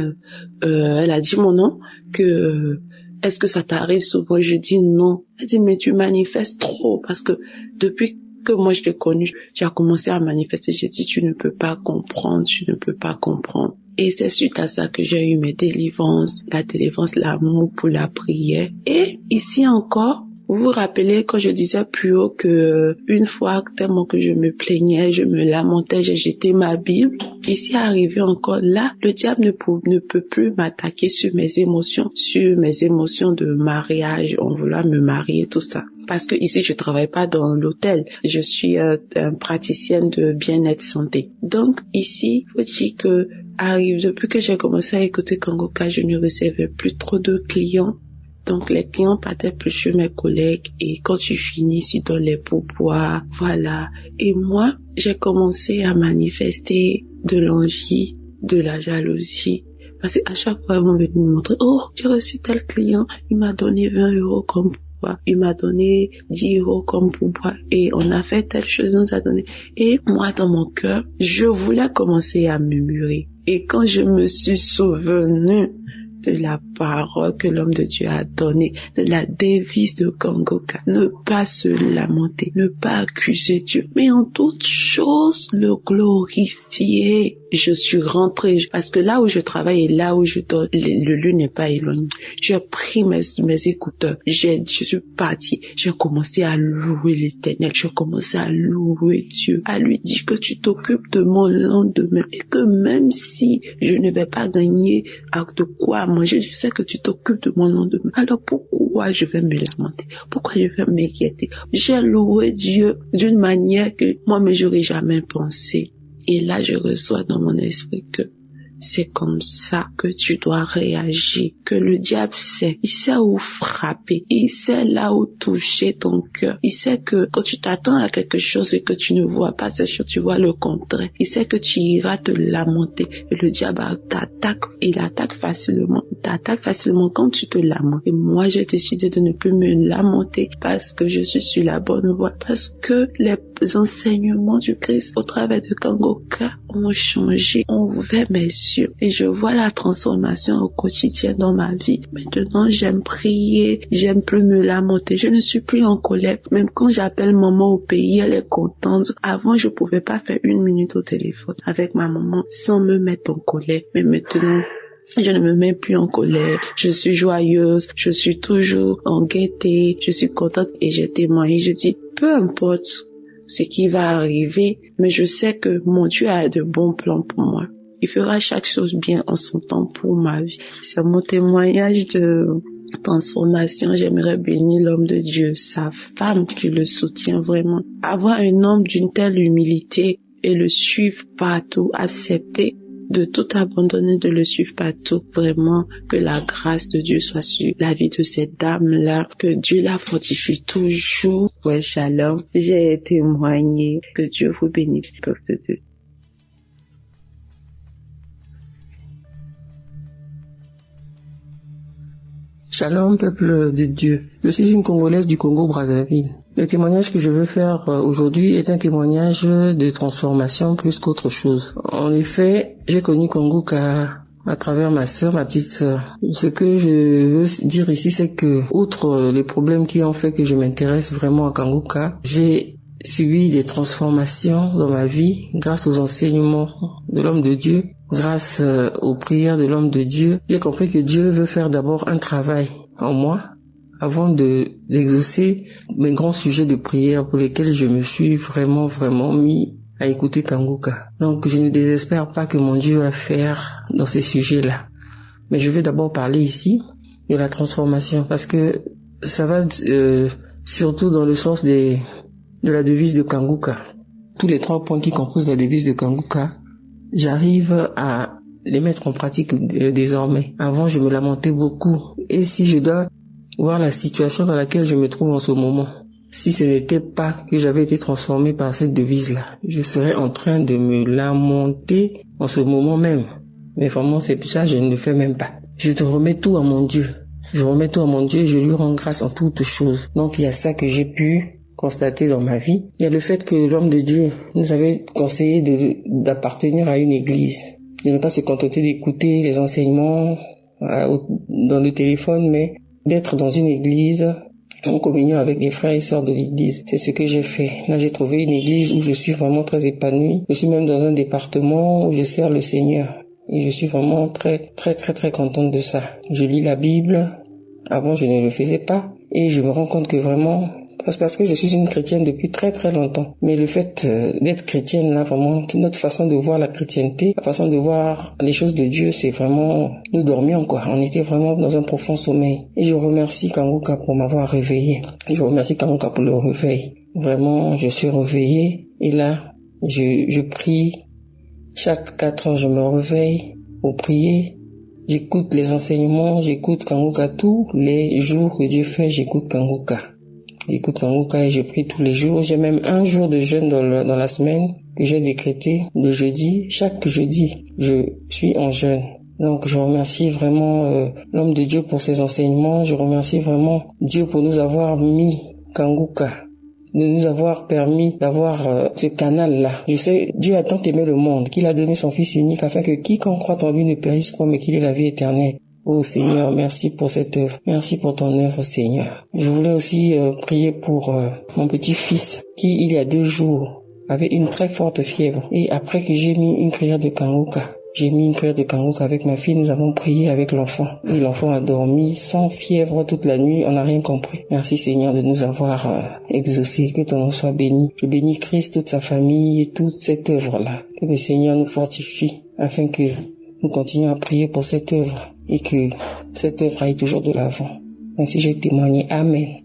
elle a dit mon nom que est-ce que ça t'arrive souvent? Je dis non. Elle dit mais tu manifestes trop parce que depuis que moi je t'ai connu, j'ai commencé à manifester. J'ai dit tu ne peux pas comprendre. Et c'est suite à ça que j'ai eu mes délivrances, la délivrance, l'amour pour la prière. Et ici encore, vous vous rappelez quand je disais plus haut que une fois tellement que je me plaignais, je me lamentais, j'ai jeté ma Bible. Ici arrivé encore là, le diable ne peut plus m'attaquer sur mes émotions de mariage, on voulait me marier, tout ça. Parce que ici, je travaille pas dans l'hôtel. Je suis praticienne de bien-être santé. Donc, ici, faut dire que depuis que j'ai commencé à écouter Kangoka, je ne recevais plus trop de clients. Donc, les clients partaient plus chez mes collègues et quand tu finis, tu donnes les pourboires. Voilà. Et moi, j'ai commencé à manifester de l'envie, de la jalousie. Parce qu'à chaque fois, ils vont venir me montrer, oh, j'ai reçu tel client, il m'a donné 20 € comme pourboire. Il m'a donné 10 € comme pourboire. Et on a fait telle chose, on nous a donné. Et moi, dans mon cœur, je voulais commencer à murmurer. Et quand je me suis souvenue de la parole que l'homme de Dieu a donnée, de la devise de Kangoka, ne pas se lamenter, ne pas accuser Dieu, mais en toute chose le glorifier. Je suis rentrée, parce que là où je travaille et là où je dors, le lieu n'est pas éloigné. J'ai pris mes écouteurs, je suis partie, j'ai commencé à louer l'Éternel, j'ai commencé à louer Dieu, à lui dire que tu t'occupes de mon lendemain et que même si je ne vais pas gagner de quoi manger, je sais que tu t'occupes de mon lendemain. Alors pourquoi je vais me lamenter? Pourquoi je vais m'inquiéter? J'ai loué Dieu d'une manière que moi-même j'aurais jamais pensé. Et là, je reçois dans mon esprit que c'est comme ça que tu dois réagir, que le diable sait, il sait où frapper, il sait là où toucher ton cœur, il sait que quand tu t'attends à quelque chose et que tu ne vois pas cette chose, tu vois le contraire, il sait que tu iras te lamenter et le diable t'attaque, il attaque facilement quand tu te lamentes. Et moi, j'ai décidé de ne plus me lamenter parce que je suis sur la bonne voie, parce que les enseignements du Christ au travers de Kangoka ont changé, ont ouvert mes yeux et je vois la transformation au quotidien dans ma vie. Maintenant, j'aime prier, j'aime plus me lamenter, je ne suis plus en colère. Même quand j'appelle maman au pays, elle est contente. Avant, je pouvais pas faire 1 minute au téléphone avec ma maman sans me mettre en colère. Mais maintenant, je ne me mets plus en colère, je suis joyeuse, je suis toujours en gaieté, je suis contente et j'ai témoigné, je dis, peu importe ce qui va arriver, mais je sais que mon Dieu a de bons plans pour moi. Il fera chaque chose bien en son temps pour ma vie. C'est mon témoignage de transformation. J'aimerais bénir l'homme de Dieu, sa femme qui le soutient vraiment. Avoir un homme d'une telle humilité et le suivre partout, accepter de tout abandonner, de le suivre partout. Vraiment, que la grâce de Dieu soit sur la vie de cette dame-là, que Dieu la fortifie toujours. Ouais, shalom. J'ai témoigné. Que Dieu vous bénisse, peuple de Dieu. Shalom, peuple de Dieu. Je suis une Congolaise du Congo-Brazzaville. Le témoignage que je veux faire aujourd'hui est un témoignage de transformation plus qu'autre chose. En effet, j'ai connu Kanguka à travers ma sœur, ma petite sœur. Ce que je veux dire ici, c'est que, outre les problèmes qui ont fait que je m'intéresse vraiment à Kanguka, j'ai subi des transformations dans ma vie grâce aux enseignements de l'homme de Dieu, grâce aux prières de l'homme de Dieu. J'ai compris que Dieu veut faire d'abord un travail en moi avant d'exaucer mes grands sujets de prière pour lesquels je me suis vraiment mis à écouter Kanguka. Donc je ne désespère pas que mon Dieu va faire dans ces sujets-là. Mais je vais d'abord parler ici de la transformation parce que ça va surtout dans le sens de la devise de Kanguka. Tous les 3 points qui composent la devise de Kanguka, j'arrive à les mettre en pratique désormais. Avant, je me lamentais beaucoup. Et si je dois voir la situation dans laquelle je me trouve en ce moment, si ce n'était pas que j'avais été transformé par cette devise-là, je serais en train de me lamenter en ce moment même. Mais vraiment, c'est pour ça que je ne le fais même pas. Je te remets tout à mon Dieu. Je remets tout à mon Dieu et je lui rends grâce en toutes choses. Donc, il y a ça que j'ai pu constater dans ma vie. Il y a le fait que l'homme de Dieu nous avait conseillé d'appartenir à une église, de ne pas se contenter d'écouter les enseignements dans le téléphone, mais d'être dans une église en communion avec les frères et sœurs de l'église. C'est ce que j'ai fait. Là, j'ai trouvé une église où je suis vraiment très épanouie. Je suis même dans un département où je sers le Seigneur. Et je suis vraiment très contente de ça. Je lis la Bible. Avant, je ne le faisais pas. Et je me rends compte que vraiment, parce que je suis une chrétienne depuis très longtemps. Mais le fait d'être chrétienne, là, vraiment, notre façon de voir la chrétienté, la façon de voir les choses de Dieu, c'est vraiment, nous dormions, quoi. On était vraiment dans un profond sommeil. Et je remercie Kanguka pour m'avoir réveillé. Je remercie Kanguka pour le réveil. Vraiment, je suis réveillé. Et là, je prie. Chaque 4 heures, je me réveille pour prier. J'écoute les enseignements, j'écoute Kanguka tous les jours que Dieu fait, j'écoute Kanguka. J'écoute Kanguka et je prie tous les jours. J'ai même un jour de jeûne dans la semaine que j'ai décrété, le jeudi. Chaque jeudi, je suis en jeûne. Donc je remercie vraiment l'homme de Dieu pour ses enseignements. Je remercie vraiment Dieu pour nous avoir mis Kanguka, de nous avoir permis d'avoir ce canal-là. Je sais, Dieu a tant aimé le monde qu'il a donné son Fils unique afin que quiconque croit en lui ne périsse point mais qu'il ait la vie éternelle. Oh Seigneur, merci pour cette œuvre. Merci pour ton œuvre, Seigneur. Je voulais aussi prier pour mon petit-fils qui, il y a 2 jours, avait une très forte fièvre. Et après que j'ai mis une prière de Kanguka, avec ma fille, nous avons prié avec l'enfant. Et l'enfant a dormi sans fièvre toute la nuit, on n'a rien compris. Merci Seigneur de nous avoir exaucés, que ton nom soit béni. Je bénis Christ, toute sa famille et toute cette œuvre-là. Que le Seigneur nous fortifie afin que nous continuons à prier pour cette œuvre et que cette œuvre aille toujours de l'avant. Ainsi j'ai témoigné. Amen.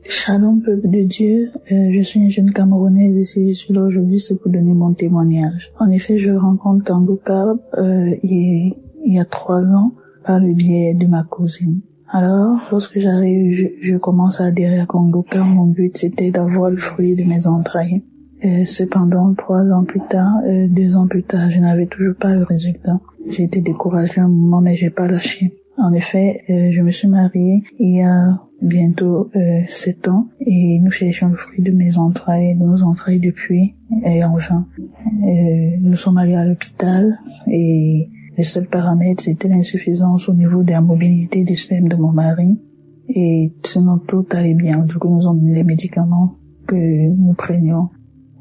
Shalom, peuple de Dieu. Je suis une jeune Camerounaise et si je suis là aujourd'hui, c'est pour donner mon témoignage. En effet, je rencontre Kanguka il y a 3 ans par le biais de ma cousine. Alors, lorsque je commence à adhérer à Kanguka, mon but c'était d'avoir le fruit de mes entrailles. Cependant, 2 ans plus tard, je n'avais toujours pas le résultat. J'ai été découragée un moment, mais j'ai pas lâché. En effet, je me suis mariée il y a bientôt 7 ans et nous cherchons le fruit de nos entrailles depuis et en vain. Nous sommes allés à l'hôpital et le seul paramètre c'était l'insuffisance au niveau de la mobilité du sperme de mon mari et sinon tout allait bien. Du coup, nous avons donné les médicaments que nous prenions,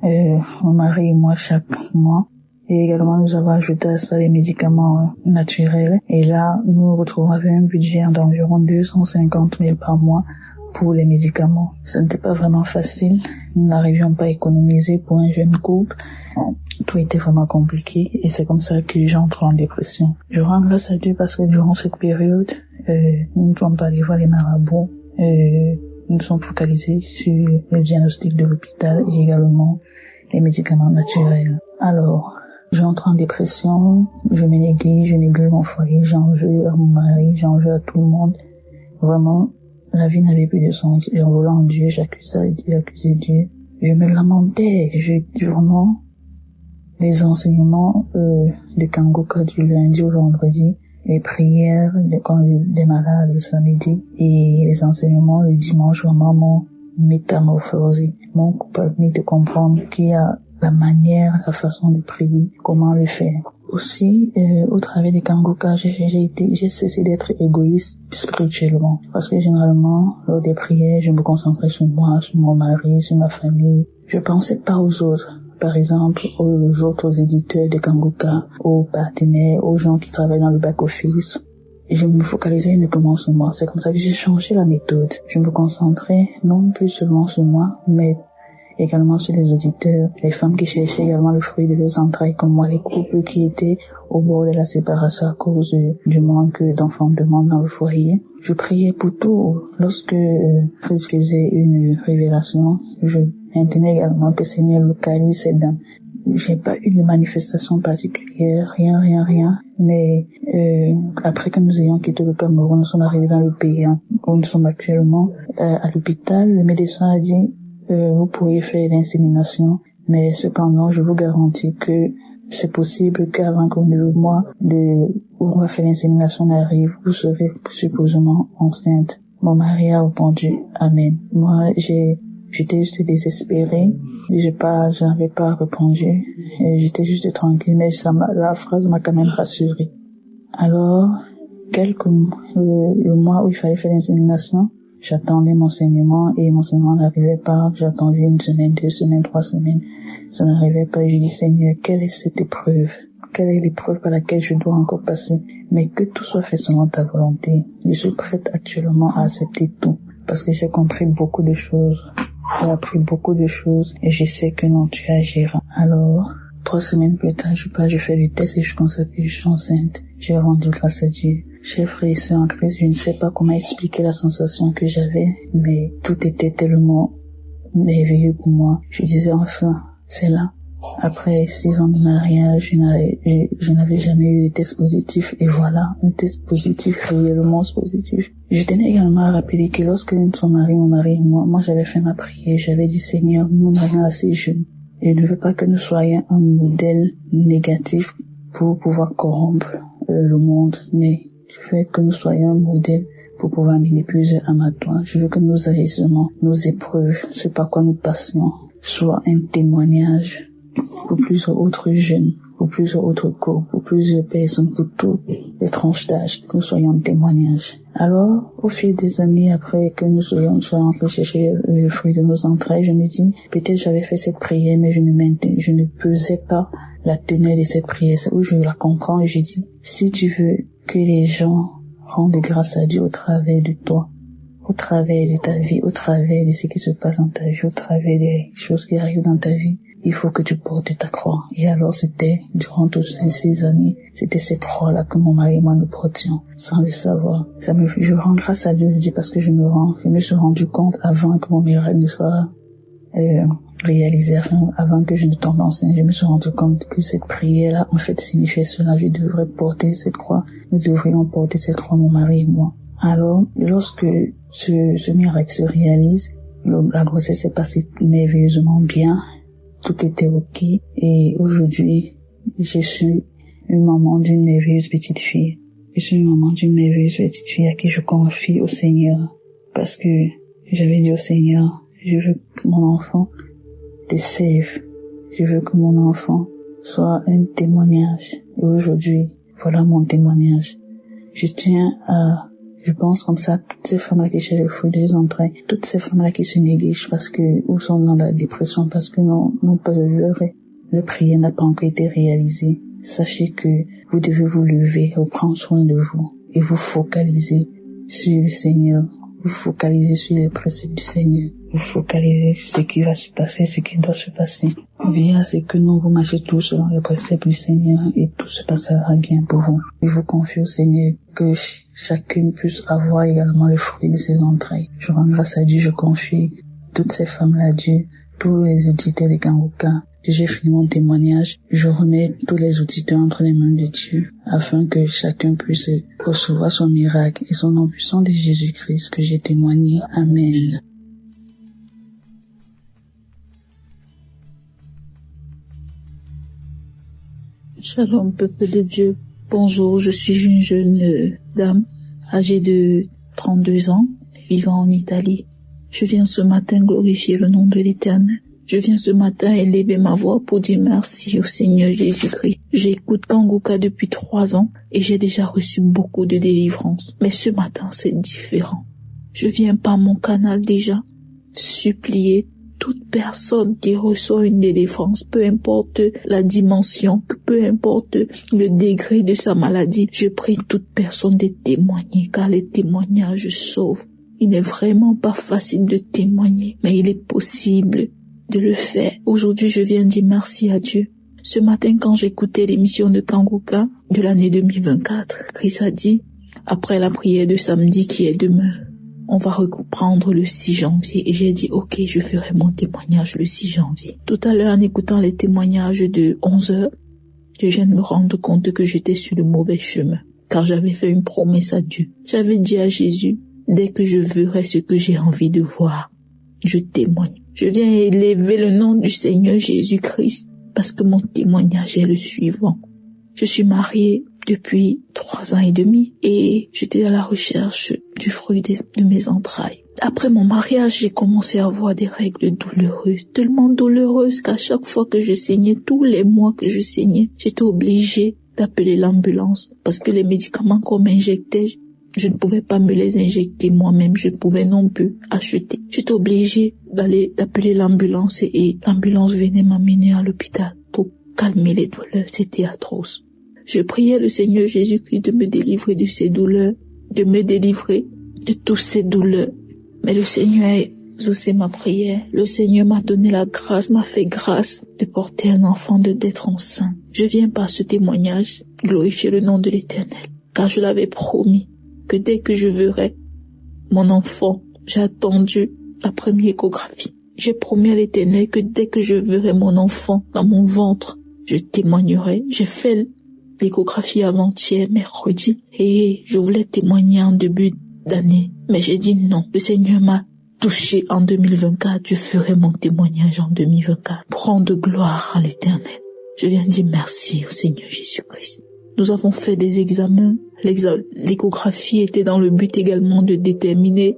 mon mari et moi chaque mois. Et également, nous avons ajouté à ça les médicaments naturels. Et là, nous nous retrouvons avec un budget d'environ 250 000 par mois pour les médicaments. Ce n'était pas vraiment facile. Nous n'arrivions pas à économiser pour un jeune couple. Tout était vraiment compliqué. Et c'est comme ça que j'entre en dépression. Je rends grâce à Dieu parce que durant cette période, nous ne sommes pas allés voir les marabouts. Nous sommes focalisés sur le diagnostic de l'hôpital et également les médicaments naturels. Alors, j'entre en dépression, je me néglige mon foyer, j'en veux à mon mari, j'en veux à tout le monde. Vraiment, la vie n'avait plus de sens. J'en voulais en Dieu, j'accusais Dieu. Je me lamentais, vraiment, les enseignements de Kanguka du lundi au vendredi, les prières quand je démarrais le samedi et les enseignements le dimanche vraiment m'ont métamorphosé, m'ont permis de comprendre qu'il y a la manière, la façon de prier, comment le faire. Aussi, au travers des Kanguka, j'ai cessé d'être égoïste spirituellement. Parce que généralement, lors des prières, je me concentrais sur moi, sur mon mari, sur ma famille. Je pensais pas aux autres. Par exemple, aux autres éditeurs de Kanguka, aux partenaires, aux gens qui travaillent dans le back-office. Je me focalisais uniquement sur moi. C'est comme ça que j'ai changé la méthode. Je me concentrais non plus seulement sur moi, mais également sur les auditeurs, les femmes qui cherchaient également le fruit de leurs entrailles, comme moi, les couples qui étaient au bord de la séparation à cause du manque d'enfants de monde dans le foyer. Je priais pour tout. Lorsque je faisais une révélation, je maintenais également que Seigneur localise ces dames. J'ai pas eu de manifestation particulière, rien. Mais après que nous ayons quitté le Cameroun, nous sommes arrivés dans le pays où nous sommes actuellement. À l'hôpital, le médecin a dit vous pourriez faire l'insémination, mais cependant, je vous garantis que c'est possible qu'avant que le mois où on va faire l'insémination n'arrive, vous serez supposément enceinte. Mon mari a répondu Amen. Moi, j'étais juste désespérée. J'avais pas répondu. J'étais juste tranquille, mais la phrase m'a quand même rassurée. Alors, le mois où il fallait faire l'insémination, j'attendais mon enseignement et mon enseignement n'arrivait pas. J'ai attendu 1 semaine, 2 semaines, 3 semaines. Ça n'arrivait pas. Je dis Seigneur, quelle est cette épreuve? Quelle est l'épreuve par laquelle je dois encore passer? Mais que tout soit fait selon ta volonté. Je suis prête actuellement à accepter tout. Parce que j'ai compris beaucoup de choses. J'ai appris beaucoup de choses. Et je sais que non, tu agiras. Alors, 3 semaines plus tard, je fais le test et je constate que je suis enceinte. J'ai rendu grâce à Dieu. Chers frères et sœurs en Christ, je ne sais pas comment expliquer la sensation que j'avais, mais tout était tellement merveilleux pour moi. Je disais enfin, c'est là. Après 6 ans de mariage, je n'avais jamais eu de test positif, et voilà, un test positif, réellement positif. Je tenais également à rappeler que lorsque nous sommes mariés, mon mari et moi j'avais fait ma prière, j'avais dit Seigneur, nous marions assez jeunes. Je ne veux pas que nous soyons un modèle négatif pour pouvoir corrompre le monde, mais je veux que nous soyons un modèle pour pouvoir mener plusieurs âmes à toi. Je veux que nos agissements, nos épreuves, ce par quoi nous passions, soient un témoignage pour plusieurs autres jeunes, pour plusieurs autres couples, pour plusieurs personnes, pour toutes les tranches d'âge, que nous soyons un témoignage. Alors, au fil des années, après que nous soyons rentrés chercher le fruit de nos entrailles, je me dis, peut-être j'avais fait cette prière, mais je ne pesais pas la teneur de cette prière. C'est où je la comprends et je dis, si tu veux que les gens rendent grâce à Dieu au travers de toi, au travers de ta vie, au travers de ce qui se passe dans ta vie, au travers des choses qui arrivent dans ta vie, il faut que tu portes ta croix. Et alors c'était, durant toutes ces 6 années, c'était cette croix-là que mon mari et moi nous portions, sans le savoir. Je rends grâce à Dieu, je dis parce que je me suis rendu compte avant que mon miracle ne soit réalisé, avant que je ne tombe enceinte, je me suis rendu compte que cette prière-là, en fait, signifiait cela. Je devrais porter cette croix. Nous devrions porter cette croix, mon mari et moi. Alors, lorsque ce miracle se réalise, la grossesse s'est passée merveilleusement bien, tout était ok, et aujourd'hui, je suis une maman d'une merveilleuse petite fille. Je suis une maman d'une merveilleuse petite fille à qui je confie au Seigneur, parce que j'avais dit au Seigneur, je veux que mon enfant te serve, je veux que mon enfant soit un témoignage, et aujourd'hui, voilà mon témoignage. Je pense comme ça, toutes ces femmes-là qui cherchent le fruit des entrailles, toutes ces femmes-là qui se négligent ou sont dans la dépression parce que leur prière n'a pas encore été réalisée. Sachez que vous devez vous lever et prendre soin de vous et vous focaliser sur le Seigneur. Vous focalisez sur les préceptes du Seigneur. Vous focalisez sur ce qui va se passer, ce qui doit se passer. Veillez à ce que vous marchez tous selon les préceptes du Seigneur et tout se passera bien pour vous. Je vous confie au Seigneur que chacune puisse avoir également le fruit de ses entrailles. Je rends grâce à Dieu, je confie toutes ces femmes-là à Dieu, tous les auditeurs de Kanguka. J'ai fini mon témoignage. Je remets tous les auditeurs entre les mains de Dieu afin que chacun puisse recevoir son miracle et son nom puissant de Jésus-Christ que j'ai témoigné. Amen. Shalom, peuple de Dieu. Bonjour, je suis une jeune dame âgée de 32 ans, vivant en Italie. Je viens ce matin glorifier le nom de l'Éternel. Je viens ce matin élever ma voix pour dire merci au Seigneur Jésus-Christ. J'écoute Kanguka depuis 3 ans et j'ai déjà reçu beaucoup de délivrance. Mais ce matin, c'est différent. Je viens par mon canal déjà supplier toute personne qui reçoit une délivrance, peu importe la dimension, peu importe le degré de sa maladie. Je prie toute personne de témoigner car les témoignages sauvent. Il n'est vraiment pas facile de témoigner, mais il est possible de le faire. Aujourd'hui, je viens dire merci à Dieu. Ce matin, quand j'écoutais l'émission de Kanguka de l'année 2024, Chris a dit, après la prière de samedi qui est demain, on va reprendre le 6 janvier. Et j'ai dit, ok, je ferai mon témoignage le 6 janvier. Tout à l'heure, en écoutant les témoignages de 11h, je viens de me rendre compte que j'étais sur le mauvais chemin, car j'avais fait une promesse à Dieu. J'avais dit à Jésus, dès que je verrai ce que j'ai envie de voir, je témoigne. Je viens élever le nom du Seigneur Jésus-Christ parce que mon témoignage est le suivant. Je suis mariée depuis 3 ans et demi et j'étais à la recherche du fruit de mes entrailles. Après mon mariage, j'ai commencé à avoir des règles douloureuses, tellement douloureuses qu'à chaque fois que je saignais, tous les mois que je saignais, j'étais obligée d'appeler l'ambulance parce que les médicaments qu'on m'injectait, je ne pouvais pas me les injecter moi-même, je ne pouvais non plus acheter. J'étais obligée d'appeler l'ambulance et l'ambulance venait m'amener à l'hôpital pour calmer les douleurs. C'était atroce. Je priais le Seigneur Jésus-Christ de me délivrer de ces douleurs, de me délivrer de toutes ces douleurs. Mais le Seigneur a exaucé ma prière. Le Seigneur m'a donné la grâce, m'a fait grâce de porter un enfant, d'être enceinte. Je viens par ce témoignage glorifier le nom de l'Éternel, car je l'avais promis que dès que je verrai mon enfant, j'ai attendu la première échographie. J'ai promis à l'Éternel que dès que je verrai mon enfant dans mon ventre, je témoignerai. J'ai fait l'échographie avant-hier, mercredi, et je voulais témoigner en début d'année. Mais j'ai dit non. Le Seigneur m'a touché en 2024. Je ferai mon témoignage en 2024 pour rendre gloire à l'Éternel. Je viens dire merci au Seigneur Jésus-Christ. Nous avons fait des examens. L'échographie était dans le but également de déterminer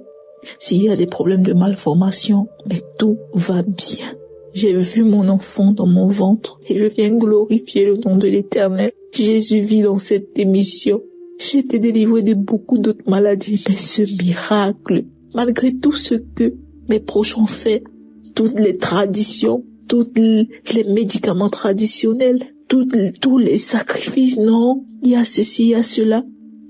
s'il y a des problèmes de malformation, mais tout va bien. J'ai vu mon enfant dans mon ventre et je viens glorifier le nom de l'Éternel. Jésus vit dans cette émission. J'ai été délivrée de beaucoup d'autres maladies, mais ce miracle, malgré tout ce que mes proches ont fait, toutes les traditions, tous les médicaments traditionnels, tous les sacrifices, non, il y a ceci, il y a cela.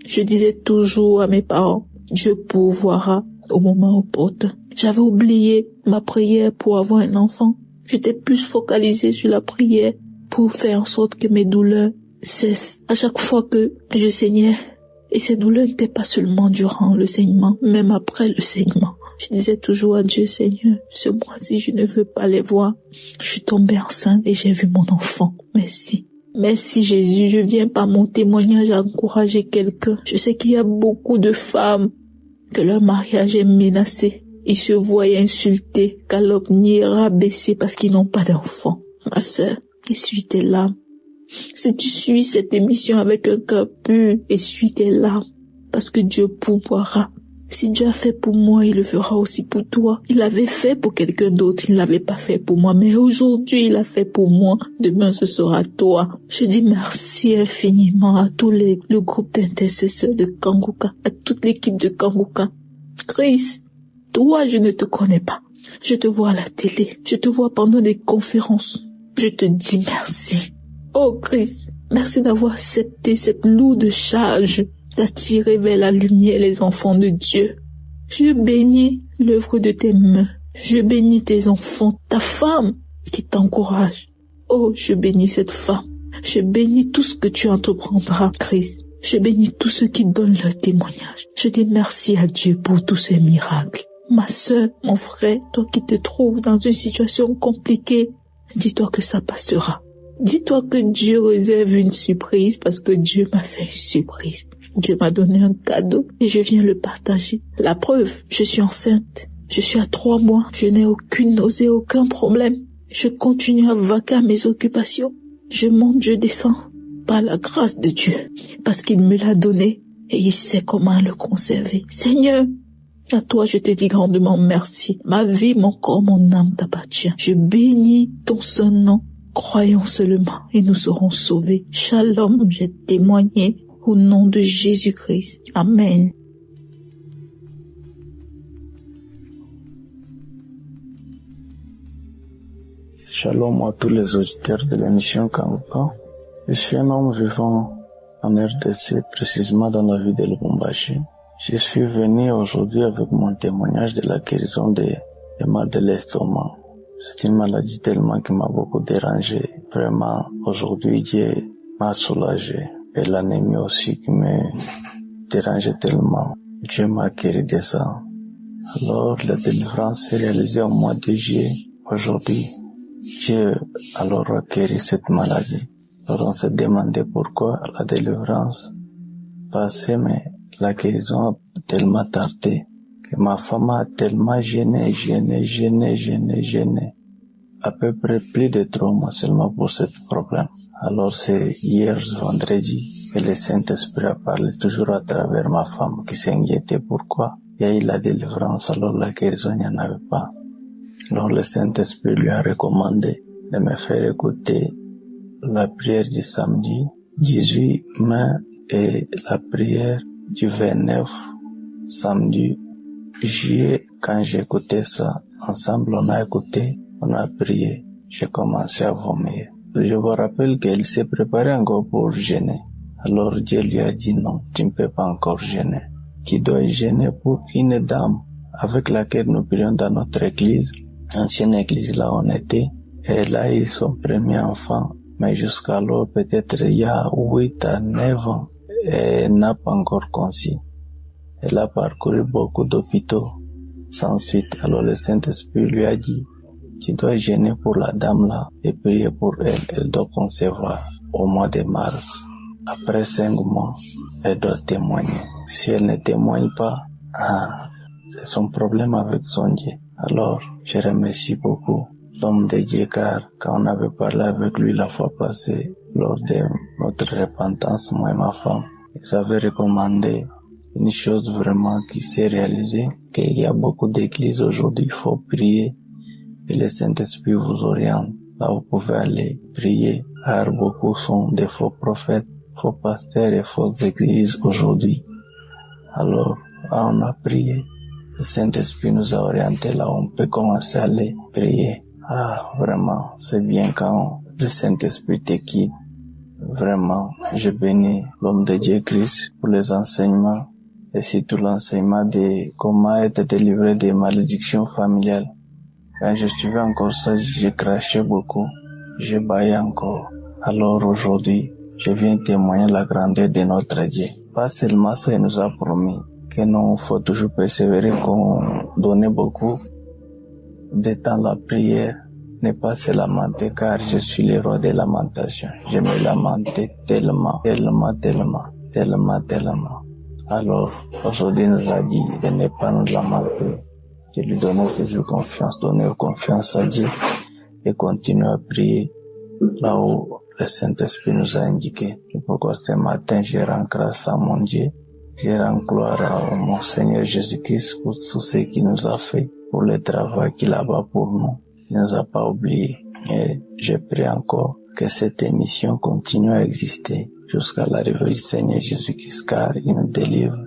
Je disais toujours à mes parents, Dieu pourvoira au moment opportun. J'avais oublié ma prière pour avoir un enfant. J'étais plus focalisée sur la prière pour faire en sorte que mes douleurs cessent. À chaque fois que je saignais, et ces douleurs n'étaient pas seulement durant le saignement, même après le saignement. Je disais toujours à Dieu, Seigneur, ce mois-ci, je ne veux pas les voir. Je suis tombée enceinte et j'ai vu mon enfant. Merci. Merci Jésus, je viens par mon témoignage à encourager quelqu'un. Je sais qu'il y a beaucoup de femmes que leur mariage est menacé. Ils se voient insultés, calomniés, rabaissés parce qu'ils n'ont pas d'enfants. Ma sœur, essuie tes larmes. Si tu suis cette émission avec un cœur pur, essuie tes larmes, parce que Dieu pourvoira. Si Dieu a fait pour moi, il le fera aussi pour toi. Il l'avait fait pour quelqu'un d'autre, il ne l'avait pas fait pour moi, mais aujourd'hui il a fait pour moi. Demain ce sera toi. Je dis merci infiniment à tous le groupe d'intercesseurs de Kanguka, à toute l'équipe de Kanguka. Chris, toi je ne te connais pas. Je te vois à la télé, je te vois pendant des conférences. Je te dis merci. Oh Chris, merci d'avoir accepté cette lourde charge d'attirer vers la lumière les enfants de Dieu. Je bénis l'œuvre de tes mains. Je bénis tes enfants, ta femme qui t'encourage. Oh, je bénis cette femme. Je bénis tout ce que tu entreprendras, Christ. Je bénis tous ceux qui donnent leur témoignage. Je dis merci à Dieu pour tous ces miracles. Ma sœur, mon frère, toi qui te trouves dans une situation compliquée, dis-toi que ça passera. Dis-toi que Dieu réserve une surprise parce que Dieu m'a fait une surprise. Dieu m'a donné un cadeau et je viens le partager. La preuve, je suis enceinte. Je suis à 3 mois. Je n'ai aucune nausée, aucun problème. Je continue à vaquer à mes occupations. Je monte, je descends par la grâce de Dieu parce qu'il me l'a donné et il sait comment le conserver. Seigneur, à toi je te dis grandement merci. Ma vie, mon corps, mon âme t'appartient. Je bénis ton saint nom. Croyons seulement et nous serons sauvés. Shalom, j'ai témoigné au nom de Jésus-Christ. Amen. Shalom à tous les auditeurs de l'émission Kanguka. Je suis un homme vivant en RDC, précisément dans la ville de Lubumbashi. Je suis venu aujourd'hui avec mon témoignage de la guérison des mal de l'estomac. C'est une maladie tellement qui m'a beaucoup dérangé. Vraiment, aujourd'hui, Dieu m'a soulagé. Et l'anémie aussi qui me dérangeait tellement. Dieu m'a guéri de ça. Alors, la délivrance est réalisée au mois de juillet. Aujourd'hui, Dieu alors a guéri cette maladie. Alors, on s'est demandé pourquoi la délivrance passait, mais la guérison a tellement tardé que ma femme a tellement gêné. À peu près plus de 3 mois seulement pour ce problème. Alors c'est hier vendredi que le Saint-Esprit a parlé toujours à travers ma femme qui s'inquiétait pourquoi il y a eu la délivrance alors la guérison il n'y en avait pas. Alors le Saint-Esprit lui a recommandé de me faire écouter la prière du samedi 18 mai et la prière du 29 samedi juillet. Quand j'écoutais ça, ensemble on a écouté, on a prié, j'ai commencé à vomir. Je vous rappelle qu'elle s'est préparée encore pour jeûner. Alors Dieu lui a dit non, tu ne peux pas encore jeûner. Tu dois jeûner pour une dame avec laquelle nous prions dans notre église, ancienne église là on était. Elle a eu son premier enfant, mais jusqu'alors peut-être il y a 8 à 9 ans, elle n'a pas encore conçu. Elle a parcouru beaucoup d'hôpitaux sans suite. Alors le Saint-Esprit lui a dit, tu dois jeûner pour la dame là et prier pour elle. Elle doit concevoir au mois de mars. Après 5 mois, elle doit témoigner. Si elle ne témoigne pas, c'est son problème avec son Dieu. Alors, je remercie beaucoup l'homme de Dieu car quand on avait parlé avec lui la fois passée, lors de notre repentance, moi et ma femme, j'avais recommandé une chose vraiment qui s'est réalisée, qu'il y a beaucoup d'églises aujourd'hui, il faut prier et le Saint-Esprit vous oriente. Là, vous pouvez aller prier, car beaucoup sont des faux prophètes, faux pasteurs et fausses églises aujourd'hui. Alors, on a prié. Le Saint-Esprit nous a orientés là, on peut commencer à aller prier. Vraiment, c'est bien quand le Saint-Esprit te guide. Vraiment, je bénis l'homme de Dieu Christ pour les enseignements et surtout l'enseignement de comment être délivré des malédictions familiales. Quand je suivais encore ça, j'ai craché beaucoup, je baillais encore. Alors aujourd'hui, je viens témoigner la grandeur de notre Dieu. Pas seulement ça, il nous a promis que nous, faut toujours persévérer, qu'on donne beaucoup de temps la prière, ne pas se lamenter, car je suis le roi de lamentation. Je me lamentais tellement. Alors, aujourd'hui, il nous a dit de ne pas nous lamenter, de lui donner toujours confiance, donner confiance à Dieu et continuer à prier là où le Saint-Esprit nous a indiqué. Et pourquoi ce matin, je rends grâce à mon Dieu, je rends gloire à mon Seigneur Jésus-Christ pour tout ce qu'il nous a fait, pour le travail qu'il a fait pour nous. Il ne nous a pas oubliés. Et je prie encore que cette émission continue à exister jusqu'à l'arrivée du Seigneur Jésus-Christ, car il nous délivre,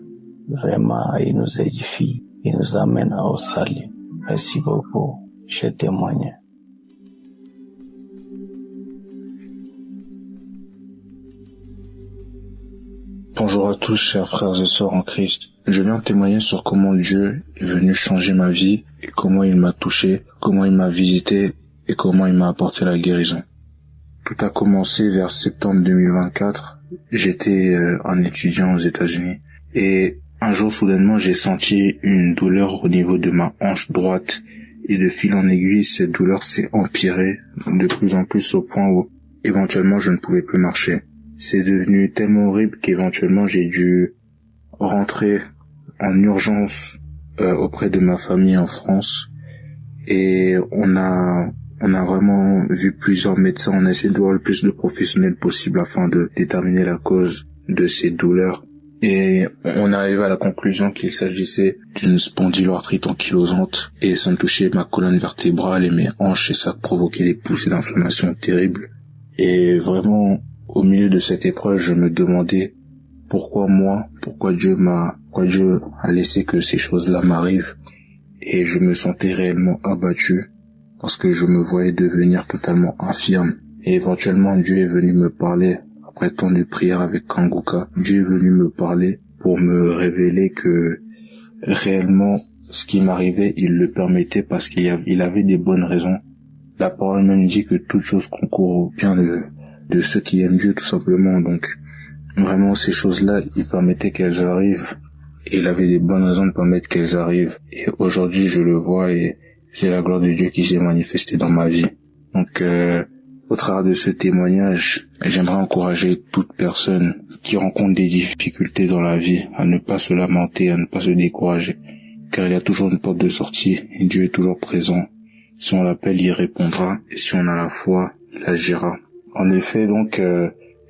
vraiment, il nous édifie, il nous amène au salut. Merci beaucoup, je témoigne. Bonjour à tous, chers frères et sœurs en Christ. Je viens témoigner sur comment Dieu est venu changer ma vie et comment il m'a touché, comment il m'a visité et comment il m'a apporté la guérison. Tout a commencé vers septembre 2024. J'étais un étudiant aux États-Unis et un jour soudainement j'ai senti une douleur au niveau de ma hanche droite et de fil en aiguille cette douleur s'est empirée de plus en plus au point où éventuellement je ne pouvais plus marcher. C'est devenu tellement horrible qu'éventuellement j'ai dû rentrer en urgence auprès de ma famille en France et on a vraiment vu plusieurs médecins, on a essayé de voir le plus de professionnels possible afin de déterminer la cause de ces douleurs et on arrive à la conclusion qu'il s'agissait d'une spondyloarthrite ankylosante et ça me touchait ma colonne vertébrale et mes hanches et ça provoquait des poussées d'inflammation terribles et vraiment au milieu de cette épreuve, je me demandais pourquoi moi, pourquoi Dieu a laissé que ces choses-là m'arrivent. Et je me sentais réellement abattu parce que je me voyais devenir totalement infirme. Et éventuellement, Dieu est venu me parler, après tant de prières avec Kanguka, Dieu est venu me parler pour me révéler que réellement, ce qui m'arrivait, il le permettait parce qu'il avait des bonnes raisons. La parole même dit que toute chose concourt au bien de ceux qui aiment Dieu tout simplement. Donc vraiment ces choses-là, il permettait qu'elles arrivent et il avait des bonnes raisons de permettre qu'elles arrivent et aujourd'hui je le vois et c'est la gloire de Dieu qui s'est manifestée dans ma vie. Donc au travers de ce témoignage, j'aimerais encourager toute personne qui rencontre des difficultés dans la vie à ne pas se lamenter, à ne pas se décourager, car il y a toujours une porte de sortie et Dieu est toujours présent. Si on l'appelle, il répondra et si on a la foi, il agira. En effet, donc,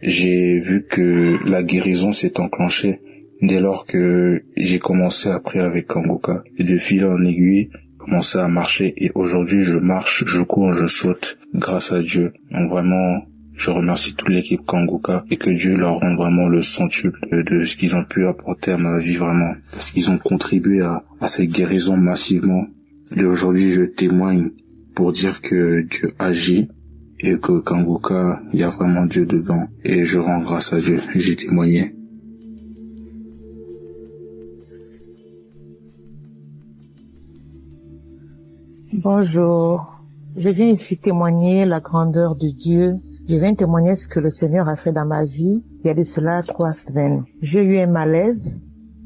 j'ai vu que la guérison s'est enclenchée dès lors que j'ai commencé à prier avec Kanguka. Et de fil en aiguille, commencé à marcher. Et aujourd'hui, je marche, je cours, je saute grâce à Dieu. Donc vraiment, je remercie toute l'équipe Kanguka et que Dieu leur rende vraiment le centuple de ce qu'ils ont pu apporter à ma vie vraiment. Parce qu'ils ont contribué à cette guérison massivement. Et aujourd'hui, je témoigne pour dire que Dieu agit. Et que Kanguka, il y a vraiment Dieu dedans. Et je rends grâce à Dieu. J'ai témoigné. Bonjour. Je viens ici témoigner la grandeur de Dieu. Je viens témoigner ce que le Seigneur a fait dans ma vie il y a de cela 3 semaines. J'ai eu un malaise.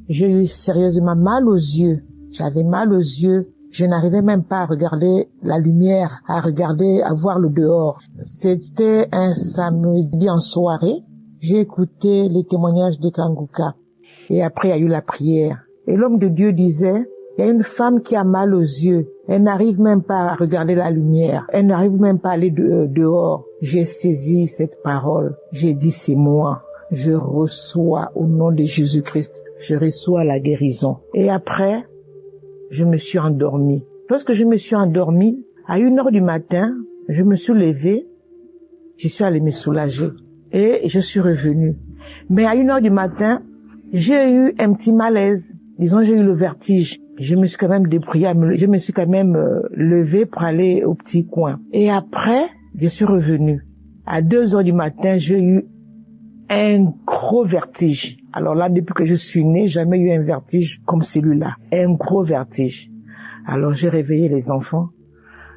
J'ai eu sérieusement mal aux yeux. J'avais mal aux yeux. Je n'arrivais même pas à regarder la lumière, à voir le dehors. C'était un samedi en soirée. J'ai écouté les témoignages de Kanguka. Et après, il y a eu la prière. Et l'homme de Dieu disait, il y a une femme qui a mal aux yeux. Elle n'arrive même pas à regarder la lumière. Elle n'arrive même pas à aller dehors. J'ai saisi cette parole. J'ai dit, c'est moi. Je reçois au nom de Jésus-Christ. Je reçois la guérison. Et après, je me suis endormie. Lorsque je me suis endormie, à 1h du matin, je me suis levée, je suis allée me soulager et je suis revenue. Mais à 1h du matin, j'ai eu un petit malaise. Disons, j'ai eu le vertige. Je me suis quand même débrouillée, je me suis quand même levée pour aller au petit coin. Et après, je suis revenue. À 2h du matin, j'ai eu un gros vertige. Alors là, depuis que je suis née, jamais eu un vertige comme celui-là. Un gros vertige. Alors j'ai réveillé les enfants.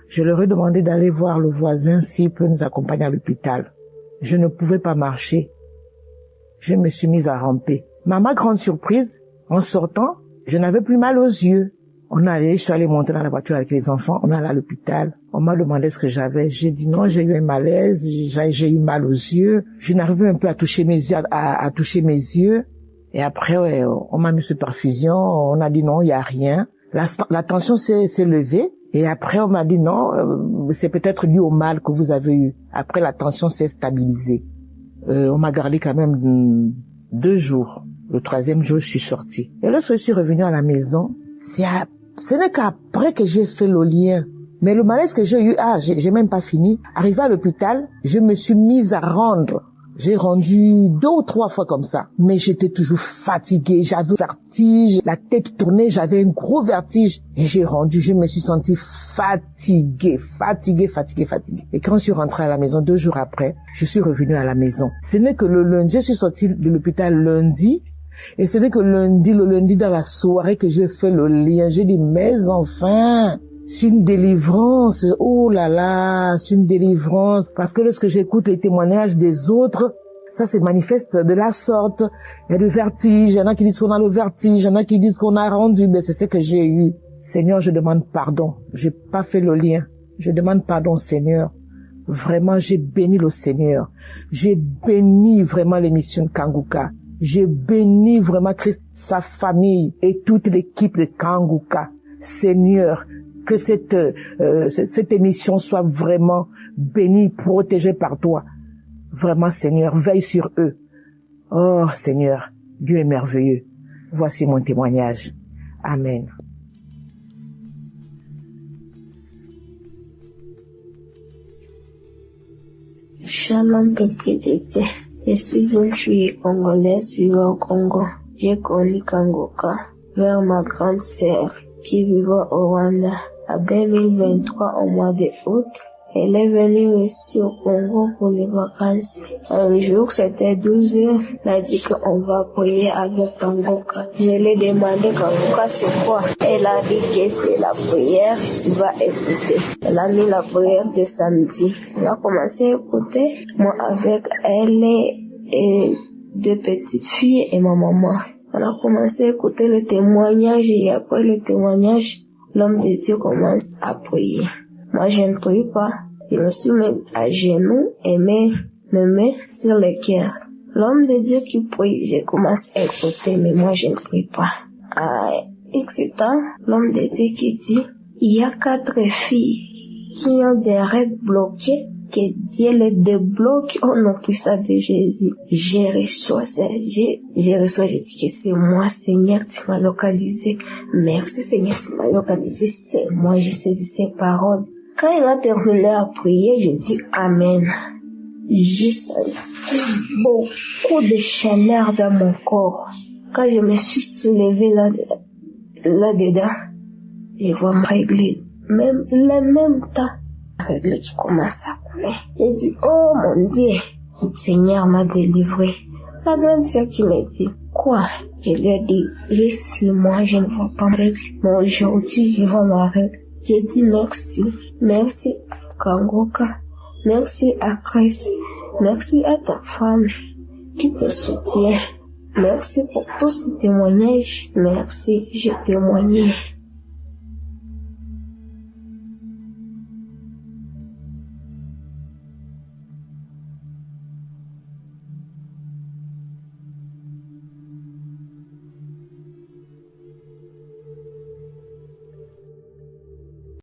Je leur ai demandé d'aller voir le voisin s'il peut nous accompagner à l'hôpital. Je ne pouvais pas marcher. Je me suis mise à ramper. Mais à ma grande surprise, en sortant, je n'avais plus mal aux yeux. Je suis allée monter dans la voiture avec les enfants, on est allé à l'hôpital. On m'a demandé ce que j'avais. J'ai dit non, j'ai eu un malaise, j'ai eu mal aux yeux. Je n'arrivais un peu à toucher mes yeux, à toucher mes yeux. Et après, on m'a mis sous perfusion, on a dit non, il y a rien. La tension s'est levée. Et après, on m'a dit non, c'est peut-être dû au mal que vous avez eu. Après, la tension s'est stabilisée. On m'a gardé quand même 2 jours. Le 3e jour, je suis sortie. Et lorsque je suis revenue à la maison, ce n'est qu'après que j'ai fait le lien. Mais le malaise que j'ai eu, j'ai même pas fini. Arrivé à l'hôpital, je me suis mise à rendre. J'ai rendu 2 ou 3 fois comme ça. Mais j'étais toujours fatiguée, j'avais vertige, la tête tournait, j'avais un gros vertige. Et j'ai rendu, je me suis sentie fatiguée. Et quand je suis rentrée à la maison 2 jours après, je suis revenue à la maison. Ce n'est que le lundi, je suis sortie de l'hôpital lundi. Et ce n'est que le lundi dans la soirée que j'ai fait le lien. J'ai dit, mais enfin, c'est une délivrance. Oh là là, c'est une délivrance. Parce que lorsque j'écoute les témoignages des autres, ça se manifeste de la sorte. Il y a du vertige. Il y en a qui disent qu'on a le vertige. Il y en a qui disent qu'on a rendu. Mais c'est ce que j'ai eu. Seigneur, je demande pardon. J'ai pas fait le lien. Je demande pardon, Seigneur. Vraiment, j'ai béni le Seigneur. J'ai béni vraiment l'émission de Kanguka. J'ai béni vraiment Christ, sa famille et toute l'équipe de Kanguka. Seigneur, que cette émission soit vraiment bénie, protégée par toi. Vraiment, Seigneur, veille sur eux. Oh, Seigneur, Dieu est merveilleux. Voici mon témoignage. Amen. Shalom, peuple de Dieu. Je suis une fille congolaise vivant au Congo. J'ai connu Kanguka vers ma grande sœur qui vivait au Rwanda. En 2023, au mois de août, elle est venue ici au Congo pour les vacances. Un jour, c'était 12 heures, elle a dit qu'on va prier avec Kanguka. Je lui ai demandé, Kanguka, c'est quoi? Elle a dit que c'est la prière, tu vas écouter. Elle a mis la prière de samedi. On a commencé à écouter, moi avec elle et 2 petites filles et ma maman. On a commencé à écouter le témoignage et après le témoignage, l'homme de Dieu commence à prier. Moi, je ne prie pas. Je me suis mis à genoux et mes mains sur le cœur. L'homme de Dieu qui prie, je commence à écouter, mais moi, je ne prie pas. À X temps, l'homme de Dieu qui dit, il y a 4 filles qui ont des règles bloquées, que Dieu les débloque au nom puissant de Jésus. Je reçois, je dis que c'est moi, Seigneur, tu m'as localisé. Merci, Seigneur, tu m'as localisé. C'est moi, je saisis ces paroles. Quand il a terminé à prier, je dis Amen. J'ai senti beaucoup de chaleur dans mon corps. Quand je me suis soulevée là-dedans, je vois me régler. Même le même temps, règle qui commence à couler. J'ai dit, oh mon Dieu, le Seigneur m'a délivré. La grande sœur qui m'a dit, quoi? Je lui ai dit, j'ai 6 mois, je ne vois pas ma règle. Mais aujourd'hui, je vois ma règle. J'ai dit merci. Merci à Kanguka. Merci à Christ. Merci à ta femme qui te soutient. Merci pour tous ces témoignages. Merci, j'ai témoigné.